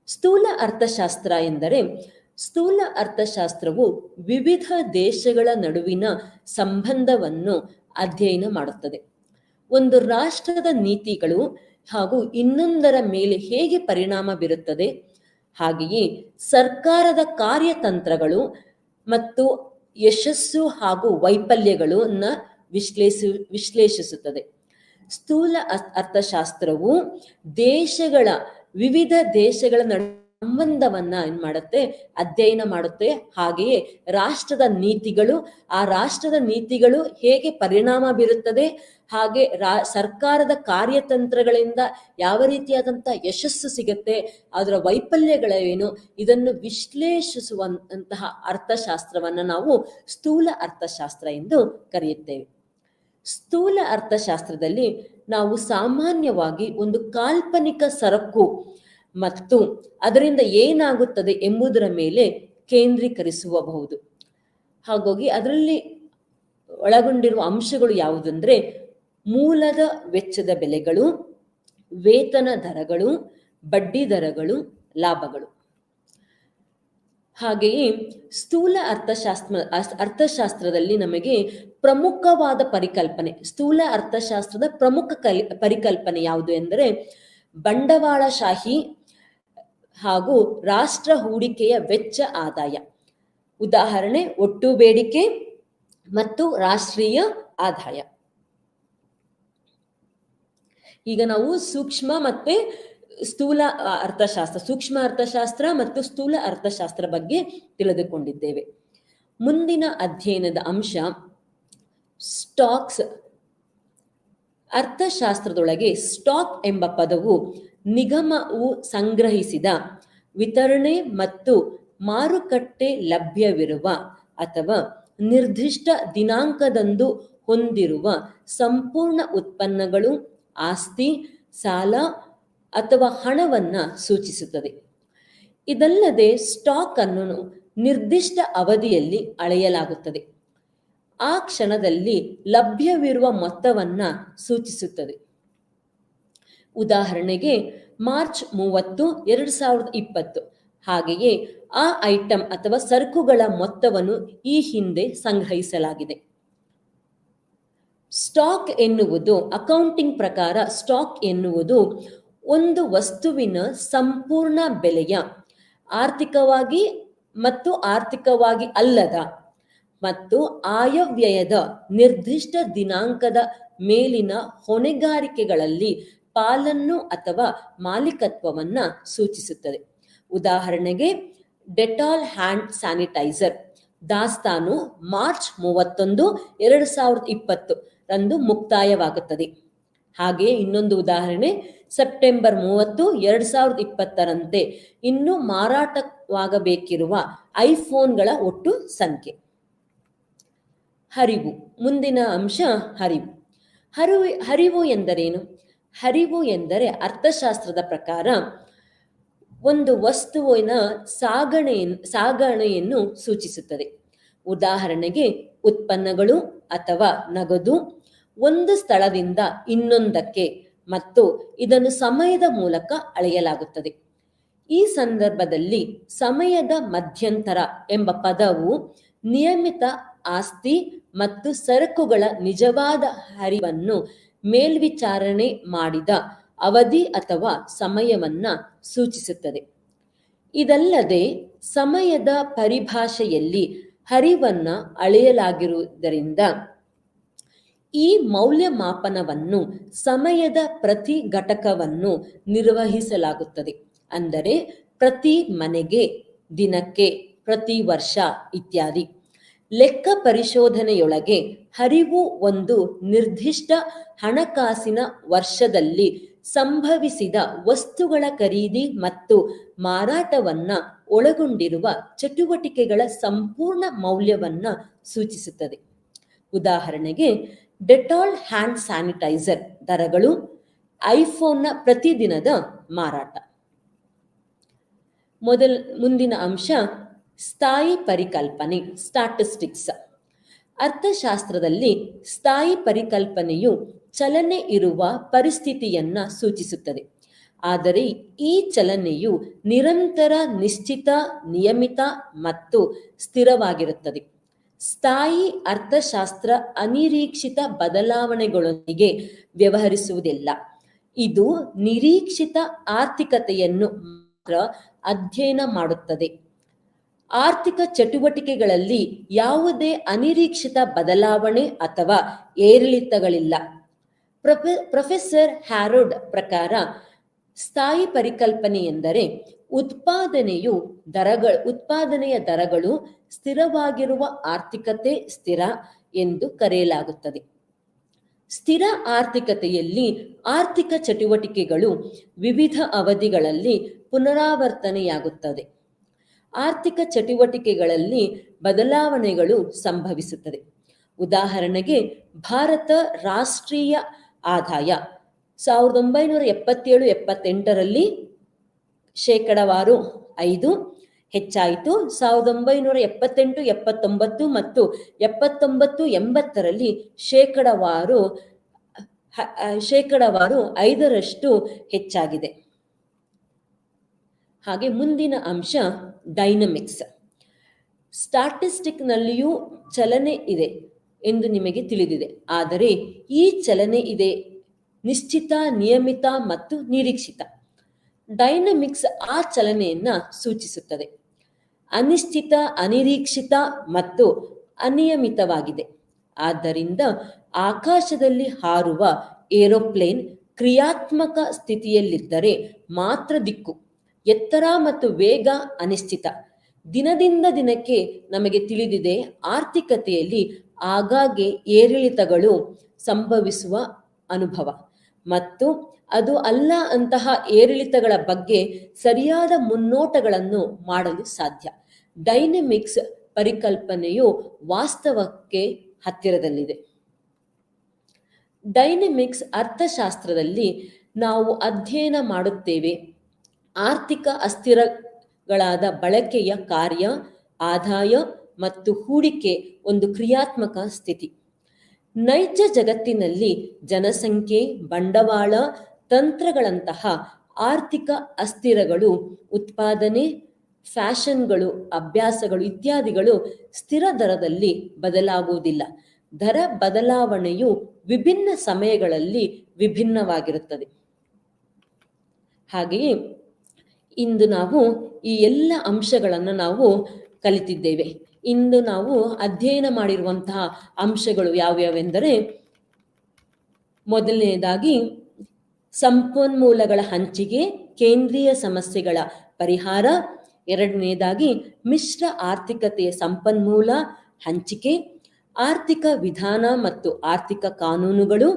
ಸ್ಥೂಲ ಅರ್ಥಶಾಸ್ತ್ರ ಎಂದರೆ, ಸ್ಥೂಲ ಅರ್ಥಶಾಸ್ತ್ರವು ವಿವಿಧ ದೇಶಗಳ ನಡುವಿನ ಸಂಬಂಧವನ್ನು ಅಧ್ಯಯನ ಮಾಡುತ್ತದೆ. ಒಂದು ರಾಷ್ಟ್ರದ ನೀತಿಗಳು ಹಾಗೂ ಇನ್ನೊಂದರ ಮೇಲೆ ಹೇಗೆ ಪರಿಣಾಮ ಬೀರುತ್ತದೆ, ಹಾಗೆಯೇ ಸರ್ಕಾರದ ಕಾರ್ಯತಂತ್ರಗಳು ಮತ್ತು ಯಶಸ್ಸು ಹಾಗೂ ವೈಫಲ್ಯಗಳನ್ನ ವಿಶ್ಲೇಷಿಸುತ್ತದೆ. ಸ್ಥೂಲ ಅರ್ಥಶಾಸ್ತ್ರವು ವಿವಿಧ ದೇಶಗಳ ಸಂಬಂಧವನ್ನ ಏನ್ ಮಾಡುತ್ತೆ, ಅಧ್ಯಯನ ಮಾಡುತ್ತೆ. ಹಾಗೆಯೇ ರಾಷ್ಟ್ರದ ನೀತಿಗಳು, ಆ ರಾಷ್ಟ್ರದ ನೀತಿಗಳು ಹೇಗೆ ಪರಿಣಾಮ ಬೀರುತ್ತದೆ, ಹಾಗೆ ಸರ್ಕಾರದ ಕಾರ್ಯತಂತ್ರಗಳಿಂದ ಯಾವ ರೀತಿಯಾದಂಥ ಯಶಸ್ಸು ಸಿಗುತ್ತೆ, ಅದರ ವೈಫಲ್ಯಗಳೇನು, ಇದನ್ನು ವಿಶ್ಲೇಷಿಸುವಂತಹ ಅರ್ಥಶಾಸ್ತ್ರವನ್ನ ನಾವು ಸ್ಥೂಲ ಅರ್ಥಶಾಸ್ತ್ರ ಎಂದು ಕರೆಯುತ್ತೇವೆ. ಸ್ಥೂಲ ಅರ್ಥಶಾಸ್ತ್ರದಲ್ಲಿ ನಾವು ಸಾಮಾನ್ಯವಾಗಿ ಒಂದು ಕಾಲ್ಪನಿಕ ಸರಕು ಮತ್ತು ಅದರಿಂದ ಏನಾಗುತ್ತದೆ ಎಂಬುದರ ಮೇಲೆ ಕೇಂದ್ರೀಕರಿಸಬಹುದು. ಹಾಗಾಗಿ ಅದರಲ್ಲಿ ಒಳಗೊಂಡಿರುವ ಅಂಶಗಳು ಯಾವುದಂದ್ರೆ ಮೂಲದ ವೆಚ್ಚದ ಬೆಲೆಗಳು, ವೇತನ ದರಗಳು, ಬಡ್ಡಿ ದರಗಳು, ಲಾಭಗಳು. ಹಾಗೆಯೇ ಸ್ಥೂಲ ಅರ್ಥಶಾಸ್ತ್ರದಲ್ಲಿ ನಮಗೆ ಪ್ರಮುಖವಾದ ಪರಿಕಲ್ಪನೆ, ಸ್ಥೂಲ ಅರ್ಥಶಾಸ್ತ್ರದ ಪ್ರಮುಖ ಪರಿಕಲ್ಪನೆ ಯಾವುದು ಎಂದರೆ ಬಂಡವಾಳಶಾಹಿ ಹಾಗೂ ರಾಷ್ಟ್ರ ಹೂಡಿಕೆಯ ವೆಚ್ಚ ಆದಾಯ. ಉದಾಹರಣೆ ಒಟ್ಟು ಬೇಡಿಕೆ ಮತ್ತು ರಾಷ್ಟ್ರೀಯ ಆದಾಯ. ಈಗ ನಾವು ಸೂಕ್ಷ್ಮ ಅರ್ಥಶಾಸ್ತ್ರ ಮತ್ತು ಸ್ಥೂಲ ಅರ್ಥಶಾಸ್ತ್ರ ಬಗ್ಗೆ ತಿಳಿದುಕೊಂಡಿದ್ದೇವೆ. ಮುಂದಿನ ಅಧ್ಯಯನದ ಅಂಶ ಸ್ಟಾಕ್ಸ್. ಅರ್ಥಶಾಸ್ತ್ರದೊಳಗೆ ಸ್ಟಾಕ್ ಎಂಬ ಪದವು ನಿಗಮವು ಸಂಗ್ರಹಿಸಿದ, ವಿತರಣೆ ಮತ್ತು ಮಾರುಕಟ್ಟೆ ಲಭ್ಯವಿರುವ ಅಥವಾ ನಿರ್ದಿಷ್ಟ ದಿನಾಂಕದಂದು ಹೊಂದಿರುವ ಸಂಪೂರ್ಣ ಉತ್ಪನ್ನಗಳು, ಆಸ್ತಿ, ಸಾಲ ಅಥವಾ ಹಣವನ್ನ ಸೂಚಿಸುತ್ತದೆ. ಇದಲ್ಲದೆ ಸ್ಟಾಕ್ ಅನ್ನು ನಿರ್ದಿಷ್ಟ ಅವಧಿಯಲ್ಲಿ ಅಳೆಯಲಾಗುತ್ತದೆ. ಆ ಕ್ಷಣದಲ್ಲಿ ಲಭ್ಯವಿರುವ ಮೊತ್ತವನ್ನ ಸೂಚಿಸುತ್ತದೆ. ಉದಾಹರಣೆಗೆ ಮಾರ್ಚ್ 30, 2020. ಹಾಗೆಯೇ ಆ ಐಟಂ ಅಥವಾ ಸರಕುಗಳ ಮೊತ್ತವನ್ನು ಈ ಹಿಂದೆ ಸಂಗ್ರಹಿಸಲಾಗಿದೆ. ಸ್ಟಾಕ್ ಎನ್ನುವುದು, ಅಕೌಂಟಿಂಗ್ ಪ್ರಕಾರ ಸ್ಟಾಕ್ ಎನ್ನುವುದು ಒಂದು ವಸ್ತುವಿನ ಸಂಪೂರ್ಣ ಬೆಲೆಯ ಆರ್ಥಿಕವಾಗಿ ಮತ್ತು ಆರ್ಥಿಕವಾಗಿ ಅಲ್ಲದ ಮತ್ತು ಆಯವ್ಯಯದ ನಿರ್ದಿಷ್ಟ ದಿನಾಂಕದ ಮೇಲಿನ ಹೊಣೆಗಾರಿಕೆಗಳಲ್ಲಿ ಪಾಲನ್ನು ಅಥವಾ ಮಾಲೀಕತ್ವವನ್ನ ಸೂಚಿಸುತ್ತದೆ. ಉದಾಹರಣೆಗೆ ಡೆಟಾಲ್ ಹ್ಯಾಂಡ್ ಸ್ಯಾನಿಟೈಸರ್ ದಾಸ್ತಾನು ಮಾರ್ಚ್ 31, 2020 ರಂದು ಮುಕ್ತಾಯವಾಗುತ್ತದೆ. ಹಾಗೆಯೇ ಇನ್ನೊಂದು ಉದಾಹರಣೆ, ಸೆಪ್ಟೆಂಬರ್ 30, 2020ರಂತೆ ಇನ್ನು ಮಾರಾಟವಾಗಬೇಕಿರುವ ಐಫೋನ್ಗಳ ಒಟ್ಟು ಸಂಖ್ಯೆ. ಹರಿವು. ಮುಂದಿನ ಅಂಶ ಹರಿವು. ಹರಿವು ಎಂದರೇನು? ಹರಿವು ಎಂದರೆ ಅರ್ಥಶಾಸ್ತ್ರದ ಪ್ರಕಾರ ಒಂದು ವಸ್ತುವಿನ ಸಾಗಣೆಯನ್ನು ಸೂಚಿಸುತ್ತದೆ. ಉದಾಹರಣೆಗೆ ಉತ್ಪನ್ನಗಳು ಅಥವಾ ನಗದು ಒಂದು ಸ್ಥಳದಿಂದ ಇನ್ನೊಂದಕ್ಕೆ ಮತ್ತು ಇದನ್ನು ಸಮಯದ ಮೂಲಕ ಅಳೆಯಲಾಗುತ್ತದೆ. ಈ ಸಂದರ್ಭದಲ್ಲಿ ಸಮಯದ ಮಧ್ಯಂತರ ಎಂಬ ಪದವು ನಿಯಮಿತ ಆಸ್ತಿ ಮತ್ತು ಸರಕುಗಳ ನಿಜವಾದ ಹರಿವನ್ನು ಮೇಲ್ವಿಚಾರಣೆ ಮಾಡಿದ ಅವಧಿ ಅಥವಾ ಸಮಯವನ್ನ ಸೂಚಿಸುತ್ತದೆ. ಇದಲ್ಲದೆ ಸಮಯದ ಪರಿಭಾಷೆಯಲ್ಲಿ ಹರಿವನ್ನ ಅಳೆಯಲಾಗಿರುವುದರಿಂದ ಈ ಮೌಲ್ಯಮಾಪನವನ್ನು ಸಮಯದ ಪ್ರತಿ ಘಟಕವನ್ನು ನಿರ್ವಹಿಸಲಾಗುತ್ತದೆ. ಅಂದರೆ ಪ್ರತಿ ಮನೆಗೆ, ದಿನಕ್ಕೆ, ಪ್ರತಿ ವರ್ಷ ಇತ್ಯಾದಿ. ಲೆಕ್ಕ ಪರಿಶೋಧನೆಯೊಳಗೆ ಹರಿವು ಒಂದು ನಿರ್ದಿಷ್ಟ ಹಣಕಾಸಿನ ವರ್ಷದಲ್ಲಿ ಸಂಭವಿಸಿದ ವಸ್ತುಗಳ ಖರೀದಿ ಮತ್ತು ಮಾರಾಟವನ್ನ ಒಳಗೊಂಡಿರುವ ಚಟುವಟಿಕೆಗಳ ಸಂಪೂರ್ಣ ಮೌಲ್ಯವನ್ನ ಸೂಚಿಸುತ್ತದೆ. ಉದಾಹರಣೆಗೆ ಡೆಟಾಲ್ ಹ್ಯಾಂಡ್ ಸ್ಯಾನಿಟೈಸರ್ ದರಗಳು, ಐಫೋನ್ನ ಪ್ರತಿದಿನದ ಮಾರಾಟ. ಮುಂದಿನ ಅಂಶ ಸ್ಥಾಯಿ ಪರಿಕಲ್ಪನೆ, ಸ್ಟಾಟಿಸ್ಟಿಕ್ಸ್. ಅರ್ಥಶಾಸ್ತ್ರದಲ್ಲಿ ಸ್ಥಾಯಿ ಪರಿಕಲ್ಪನೆಯು ಚಲನೆ ಇರುವ ಪರಿಸ್ಥಿತಿಯನ್ನ ಸೂಚಿಸುತ್ತದೆ. ಆದರೆ ಈ ಚಲನೆಯು ನಿರಂತರ, ನಿಶ್ಚಿತ, ನಿಯಮಿತ ಮತ್ತು ಸ್ಥಿರವಾಗಿರುತ್ತದೆ. ಸ್ಥಾಯಿ ಅರ್ಥಶಾಸ್ತ್ರ ಅನಿರೀಕ್ಷಿತ ಬದಲಾವಣೆಗಳೊಂದಿಗೆ ವ್ಯವಹರಿಸುವುದಿಲ್ಲ. ಇದು ನಿರೀಕ್ಷಿತ ಆರ್ಥಿಕತೆಯನ್ನು ಮಾತ್ರ ಅಧ್ಯಯನ ಮಾಡುತ್ತದೆ. ಆರ್ಥಿಕ ಚಟುವಟಿಕೆಗಳಲ್ಲಿ ಯಾವುದೇ ಅನಿರೀಕ್ಷಿತ ಬದಲಾವಣೆ ಅಥವಾ ಏರಿಳಿತಗಳಿಲ್ಲ. ಪ್ರೊಫೆಸರ್ ಹ್ಯಾರೋಲ್ಡ್ ಪ್ರಕಾರ ಸ್ಥಾಯಿ ಪರಿಕಲ್ಪನೆ ಎಂದರೆ ಉತ್ಪಾದನೆಯ ದರಗಳು ಸ್ಥಿರವಾಗಿರುವ ಆರ್ಥಿಕತೆ ಸ್ಥಿರ ಎಂದು ಕರೆಯಲಾಗುತ್ತದೆ. ಸ್ಥಿರ ಆರ್ಥಿಕತೆಯಲ್ಲಿ ಆರ್ಥಿಕ ಚಟುವಟಿಕೆಗಳು ವಿವಿಧ ಅವಧಿಗಳಲ್ಲಿ ಪುನರಾವರ್ತನೆಯಾಗುತ್ತದೆ. ಆರ್ಥಿಕ ಚಟುವಟಿಕೆಗಳಲ್ಲಿ ಬದಲಾವಣೆಗಳು ಸಂಭವಿಸುತ್ತದೆ. ಉದಾಹರಣೆಗೆ ಭಾರತ ರಾಷ್ಟ್ರೀಯ ಆದಾಯ 1977-78ರಲ್ಲಿ ಶೇಕಡವಾರು 5 ಹೆಚ್ಚಾಯಿತು. 1978-79 ಮತ್ತು 79-80ರಲ್ಲಿ ಶೇಕಡವಾರು 5ರಷ್ಟು ಹೆಚ್ಚಾಗಿದೆ. ಹಾಗೆ ಮುಂದಿನ ಅಂಶ ಡೈನಮಿಕ್ಸ್. ಸ್ಟಾಟಿಸ್ಟಿಕ್ನಲ್ಲಿಯೂ ಚಲನೆ ಇದೆ ಎಂದು ನಿಮಗೆ ತಿಳಿದಿದೆ. ಆದರೆ ಈ ಚಲನೆ ಇದೆ ನಿಶ್ಚಿತ, ನಿಯಮಿತ ಮತ್ತು ನಿರೀಕ್ಷಿತ. ಡೈನಮಿಕ್ಸ್ ಆ ಚಲನೆಯನ್ನ ಸೂಚಿಸುತ್ತದೆ. ಅನಿಶ್ಚಿತ, ಅನಿರೀಕ್ಷಿತ ಮತ್ತು ಅನಿಯಮಿತವಾಗಿದೆ. ಆದ್ದರಿಂದ ಆಕಾಶದಲ್ಲಿ ಹಾರುವ ಏರೋಪ್ಲೇನ್ ಕ್ರಿಯಾತ್ಮಕ ಸ್ಥಿತಿಯಲ್ಲಿದ್ದರೆ ಮಾತ್ರ ದಿಕ್ಕು, ಎತ್ತರ ಮತ್ತು ವೇಗ ಅನಿಶ್ಚಿತ. ದಿನದಿಂದ ದಿನಕ್ಕೆ ನಮಗೆ ತಿಳಿದಿದೆ ಆರ್ಥಿಕತೆಯಲ್ಲಿ ಆಗಾಗ್ಗೆ ಏರಿಳಿತಗಳು ಸಂಭವಿಸುವ ಅನುಭವ ಮತ್ತು ಅದು ಅಲ್ಲ ಅಂತಹ ಏರಿಳಿತಗಳ ಬಗ್ಗೆ ಸರಿಯಾದ ಮುನ್ನೋಟಗಳನ್ನು ಮಾಡಲು ಸಾಧ್ಯ. ಡೈನಮಿಕ್ಸ್ ಪರಿಕಲ್ಪನೆಯು ವಾಸ್ತವಕ್ಕೆ ಹತ್ತಿರದಲ್ಲಿದೆ. ಡೈನಮಿಕ್ಸ್ ಅರ್ಥಶಾಸ್ತ್ರದಲ್ಲಿ ನಾವು ಅಧ್ಯಯನ ಮಾಡುತ್ತೇವೆ ಆರ್ಥಿಕ ಅಸ್ಥಿರಗಳಾದ ಬಳಕೆಯ ಕಾರ್ಯ, ಆದಾಯ ಮತ್ತು ಹೂಡಿಕೆ ಒಂದು ಕ್ರಿಯಾತ್ಮಕ ಸ್ಥಿತಿ. ನೈಜ ಜಗತ್ತಿನಲ್ಲಿ ಜನಸಂಖ್ಯೆ, ಬಂಡವಾಳ, ತಂತ್ರಗಳಂತಹ ಆರ್ಥಿಕ ಅಸ್ಥಿರಗಳು, ಉತ್ಪಾದನೆ, ಫ್ಯಾಷನ್ಗಳು, ಅಭ್ಯಾಸಗಳು ಇತ್ಯಾದಿಗಳು ಸ್ಥಿರ ದರದಲ್ಲಿ ಬದಲಾಗುವುದಿಲ್ಲ. ದರ ಬದಲಾವಣೆಯು ವಿಭಿನ್ನ ಸಮಯಗಳಲ್ಲಿ ವಿಭಿನ್ನವಾಗಿರುತ್ತದೆ. ಹಾಗೆಯೇ ಇಂದು ನಾವು ಈ ಎಲ್ಲ ಅಂಶಗಳನ್ನು ನಾವು ಕಲಿತಿದ್ದೇವೆ. ಇಂದು ನಾವು ಅಧ್ಯಯನ ಮಾಡಿರುವಂತಹ ಅಂಶಗಳು ಯಾವ್ಯಾವೆಂದರೆ, ಮೊದಲನೆಯದಾಗಿ ಸಂಪನ್ಮೂಲಗಳ ಹಂಚಿಕೆ, ಕೇಂದ್ರೀಯ ಸಮಸ್ಯೆಗಳ ಪರಿಹಾರ. ಎರಡನೆಯದಾಗಿ ಮಿಶ್ರ ಆರ್ಥಿಕತೆಯ ಸಂಪನ್ಮೂಲ ಹಂಚಿಕೆ, ಆರ್ಥಿಕ ವಿಧಾನ ಮತ್ತು ಆರ್ಥಿಕ ಕಾನೂನುಗಳು.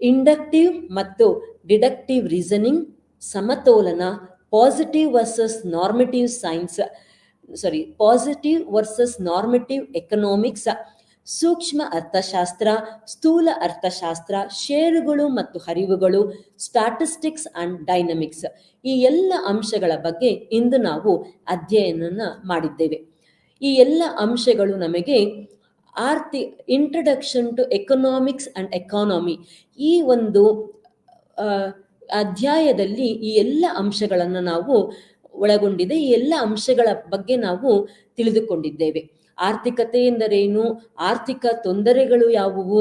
ಇಂಡಕ್ಟಿವ್ ಮತ್ತು ಡಿಡಕ್ಟಿವ್ ರೀಸನಿಂಗ್, ಸಮತೋಲನ, positive versus normative science, positive versus normative economics, ಸೂಕ್ಷ್ಮ ಅರ್ಥಶಾಸ್ತ್ರ, ಸ್ಥೂಲ ಅರ್ಥಶಾಸ್ತ್ರ, ಷೇರುಗಳು ಮತ್ತು ಹರಿವುಗಳು, ಸ್ಟಾಟಿಸ್ಟಿಕ್ಸ್ ಅಂಡ್ ಡೈನಮಿಕ್ಸ್, ಈ ಎಲ್ಲ ಅಂಶಗಳ ಬಗ್ಗೆ ಇಂದು ನಾವು ಅಧ್ಯಯನ ಮಾಡಿದ್ದೇವೆ. ಈ ಎಲ್ಲ ಅಂಶಗಳು ನಮಗೆ introduction to economics and economy, ಈ ಒಂದು ಅಧ್ಯಾಯದಲ್ಲಿ ಈ ಎಲ್ಲ ಅಂಶಗಳನ್ನು ನಾವು ಒಳಗೊಂಡಿದೆ. ಈ ಎಲ್ಲ ಅಂಶಗಳ ಬಗ್ಗೆ ನಾವು ತಿಳಿದುಕೊಂಡಿದ್ದೇವೆ. ಆರ್ಥಿಕತೆ ಎಂದರೇನು, ಆರ್ಥಿಕ ತೊಂದರೆಗಳು ಯಾವುವು,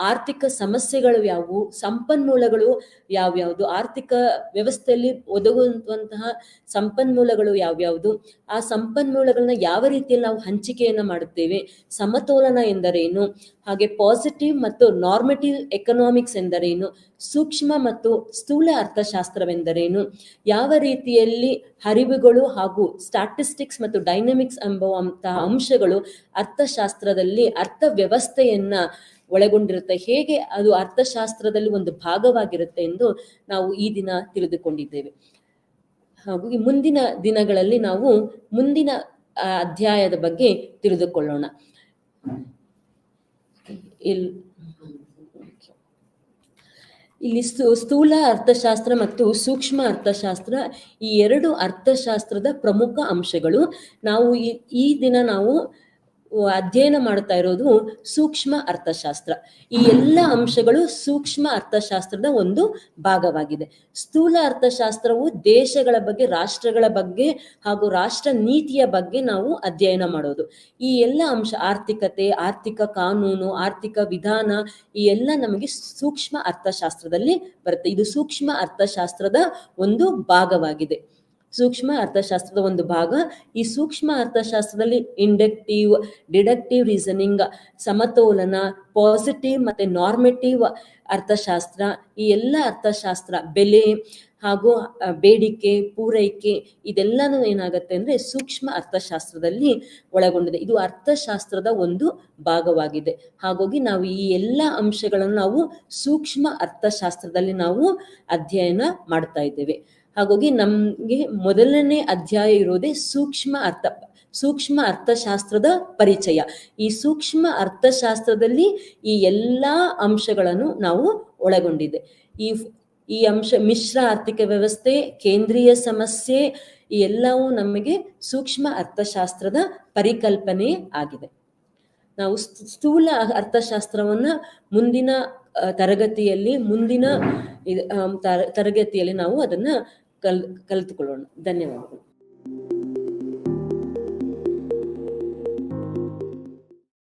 ಆರ್ಥಿಕ ಸಮಸ್ಯೆಗಳು ಯಾವುವು, ಸಂಪನ್ಮೂಲಗಳು ಯಾವ್ಯಾವುದು, ಆರ್ಥಿಕ ವ್ಯವಸ್ಥೆಯಲ್ಲಿ ಒದಗುವಂತಹ ಸಂಪನ್ಮೂಲಗಳು ಯಾವ್ಯಾವುದು, ಆ ಸಂಪನ್ಮೂಲಗಳನ್ನ ಯಾವ ರೀತಿಯಲ್ಲಿ ನಾವು ಹಂಚಿಕೆಯನ್ನ ಮಾಡುತ್ತೇವೆ, ಸಮತೋಲನ ಎಂದರೇನು, ಹಾಗೆ ಪಾಸಿಟಿವ್ ಮತ್ತು ನಾರ್ಮೆಟಿವ್ ಎಕನಾಮಿಕ್ಸ್ ಎಂದರೇನು, ಸೂಕ್ಷ್ಮ ಮತ್ತು ಸ್ಥೂಲ ಅರ್ಥಶಾಸ್ತ್ರವೆಂದರೇನು, ಯಾವ ರೀತಿಯಲ್ಲಿ ಹರಿವುಗಳು ಹಾಗೂ ಸ್ಟಾಟಿಸ್ಟಿಕ್ಸ್ ಮತ್ತು ಡೈನಮಿಕ್ಸ್ ಎಂಬುವಂತಹ ಅಂಶಗಳು ಅರ್ಥಶಾಸ್ತ್ರದಲ್ಲಿ ಅರ್ಥ ವ್ಯವಸ್ಥೆಯನ್ನ ಒಳಗೊಂಡಿರುತ್ತೆ, ಹೇಗೆ ಅದು ಅರ್ಥಶಾಸ್ತ್ರದಲ್ಲಿ ಒಂದು ಭಾಗವಾಗಿರುತ್ತೆ ಎಂದು ನಾವು ಈ ದಿನ ತಿಳಿದುಕೊಂಡಿದ್ದೇವೆ. ಹಾಗೂ ಈ ಮುಂದಿನ ದಿನಗಳಲ್ಲಿ ನಾವು ಮುಂದಿನ ಅಧ್ಯಾಯದ ಬಗ್ಗೆ ತಿಳಿದುಕೊಳ್ಳೋಣ. ಇಲ್ಲಿ ಸ್ಥೂಲ ಅರ್ಥಶಾಸ್ತ್ರ ಮತ್ತು ಸೂಕ್ಷ್ಮ ಅರ್ಥಶಾಸ್ತ್ರ, ಈ ಎರಡು ಅರ್ಥಶಾಸ್ತ್ರದ ಪ್ರಮುಖ ಅಂಶಗಳು. ನಾವು ಈ ದಿನ ನಾವು ಅಧ್ಯಯನ ಮಾಡ್ತಾ ಇರೋದು ಸೂಕ್ಷ್ಮ ಅರ್ಥಶಾಸ್ತ್ರ. ಈ ಎಲ್ಲ ಅಂಶಗಳು ಸೂಕ್ಷ್ಮ ಅರ್ಥಶಾಸ್ತ್ರದ ಒಂದು ಭಾಗವಾಗಿದೆ. ಸ್ಥೂಲ ಅರ್ಥಶಾಸ್ತ್ರವು ದೇಶಗಳ ಬಗ್ಗೆ, ರಾಷ್ಟ್ರಗಳ ಬಗ್ಗೆ ಹಾಗೂ ರಾಷ್ಟ್ರ ನೀತಿಯ ಬಗ್ಗೆ ನಾವು ಅಧ್ಯಯನ ಮಾಡೋದು. ಈ ಎಲ್ಲ ಅಂಶ, ಆರ್ಥಿಕತೆ, ಆರ್ಥಿಕ ಕಾನೂನು, ಆರ್ಥಿಕ ವಿಧಾನ, ಈ ಎಲ್ಲ ನಮಗೆ ಸೂಕ್ಷ್ಮ ಅರ್ಥಶಾಸ್ತ್ರದಲ್ಲಿ ಬರುತ್ತೆ. ಇದು ಸೂಕ್ಷ್ಮ ಅರ್ಥಶಾಸ್ತ್ರದ ಒಂದು ಭಾಗವಾಗಿದೆ. ಸೂಕ್ಷ್ಮ ಅರ್ಥಶಾಸ್ತ್ರದ ಒಂದು ಭಾಗ. ಈ ಸೂಕ್ಷ್ಮ ಅರ್ಥಶಾಸ್ತ್ರದಲ್ಲಿ ಇಂಡಕ್ಟಿವ್, ಡಿಡಕ್ಟಿವ್ ರೀಸನಿಂಗ್, ಸಮತೋಲನ, ಪಾಸಿಟಿವ್ ಮತ್ತೆ ನಾರ್ಮೆಟಿವ್ ಅರ್ಥಶಾಸ್ತ್ರ, ಈ ಎಲ್ಲ ಅರ್ಥಶಾಸ್ತ್ರ, ಬೆಲೆ ಹಾಗೂ ಬೇಡಿಕೆ, ಪೂರೈಕೆ, ಇದೆಲ್ಲನೂ ಏನಾಗುತ್ತೆ ಅಂದ್ರೆ ಸೂಕ್ಷ್ಮ ಅರ್ಥಶಾಸ್ತ್ರದಲ್ಲಿ ಒಳಗೊಂಡಿದೆ. ಇದು ಅರ್ಥಶಾಸ್ತ್ರದ ಒಂದು ಭಾಗವಾಗಿದೆ. ಹಾಗಾಗಿ ನಾವು ಈ ಎಲ್ಲ ಅಂಶಗಳನ್ನು ನಾವು ಸೂಕ್ಷ್ಮ ಅರ್ಥಶಾಸ್ತ್ರದಲ್ಲಿ ನಾವು ಅಧ್ಯಯನ ಮಾಡ್ತಾ ಇದ್ದೇವೆ. ಹಾಗಾಗಿ ನಮ್ಗೆ ಮೊದಲನೇ ಅಧ್ಯಾಯ ಇರೋದೇ ಸೂಕ್ಷ್ಮ ಅರ್ಥಶಾಸ್ತ್ರದ ಪರಿಚಯ. ಈ ಸೂಕ್ಷ್ಮ ಅರ್ಥಶಾಸ್ತ್ರದಲ್ಲಿ ಈ ಎಲ್ಲಾ ಅಂಶಗಳನ್ನು ನಾವು ಒಳಗೊಂಡಿದೆ. ಈ ಅಂಶ ಮಿಶ್ರ ಆರ್ಥಿಕ ವ್ಯವಸ್ಥೆ, ಕೇಂದ್ರೀಯ ಸಮಸ್ಯೆ, ಈ ಎಲ್ಲವೂ ನಮಗೆ ಸೂಕ್ಷ್ಮ ಅರ್ಥಶಾಸ್ತ್ರದ ಪರಿಕಲ್ಪನೆ ಆಗಿದೆ. ನಾವು ಸ್ಥೂಲ ಅರ್ಥಶಾಸ್ತ್ರವನ್ನ ಮುಂದಿನ ತರಗತಿಯಲ್ಲಿ ನಾವು ಅದನ್ನ ಕಲಿತುಕೊಳ್ಳೋಣ. ಧನ್ಯವಾದಗಳು.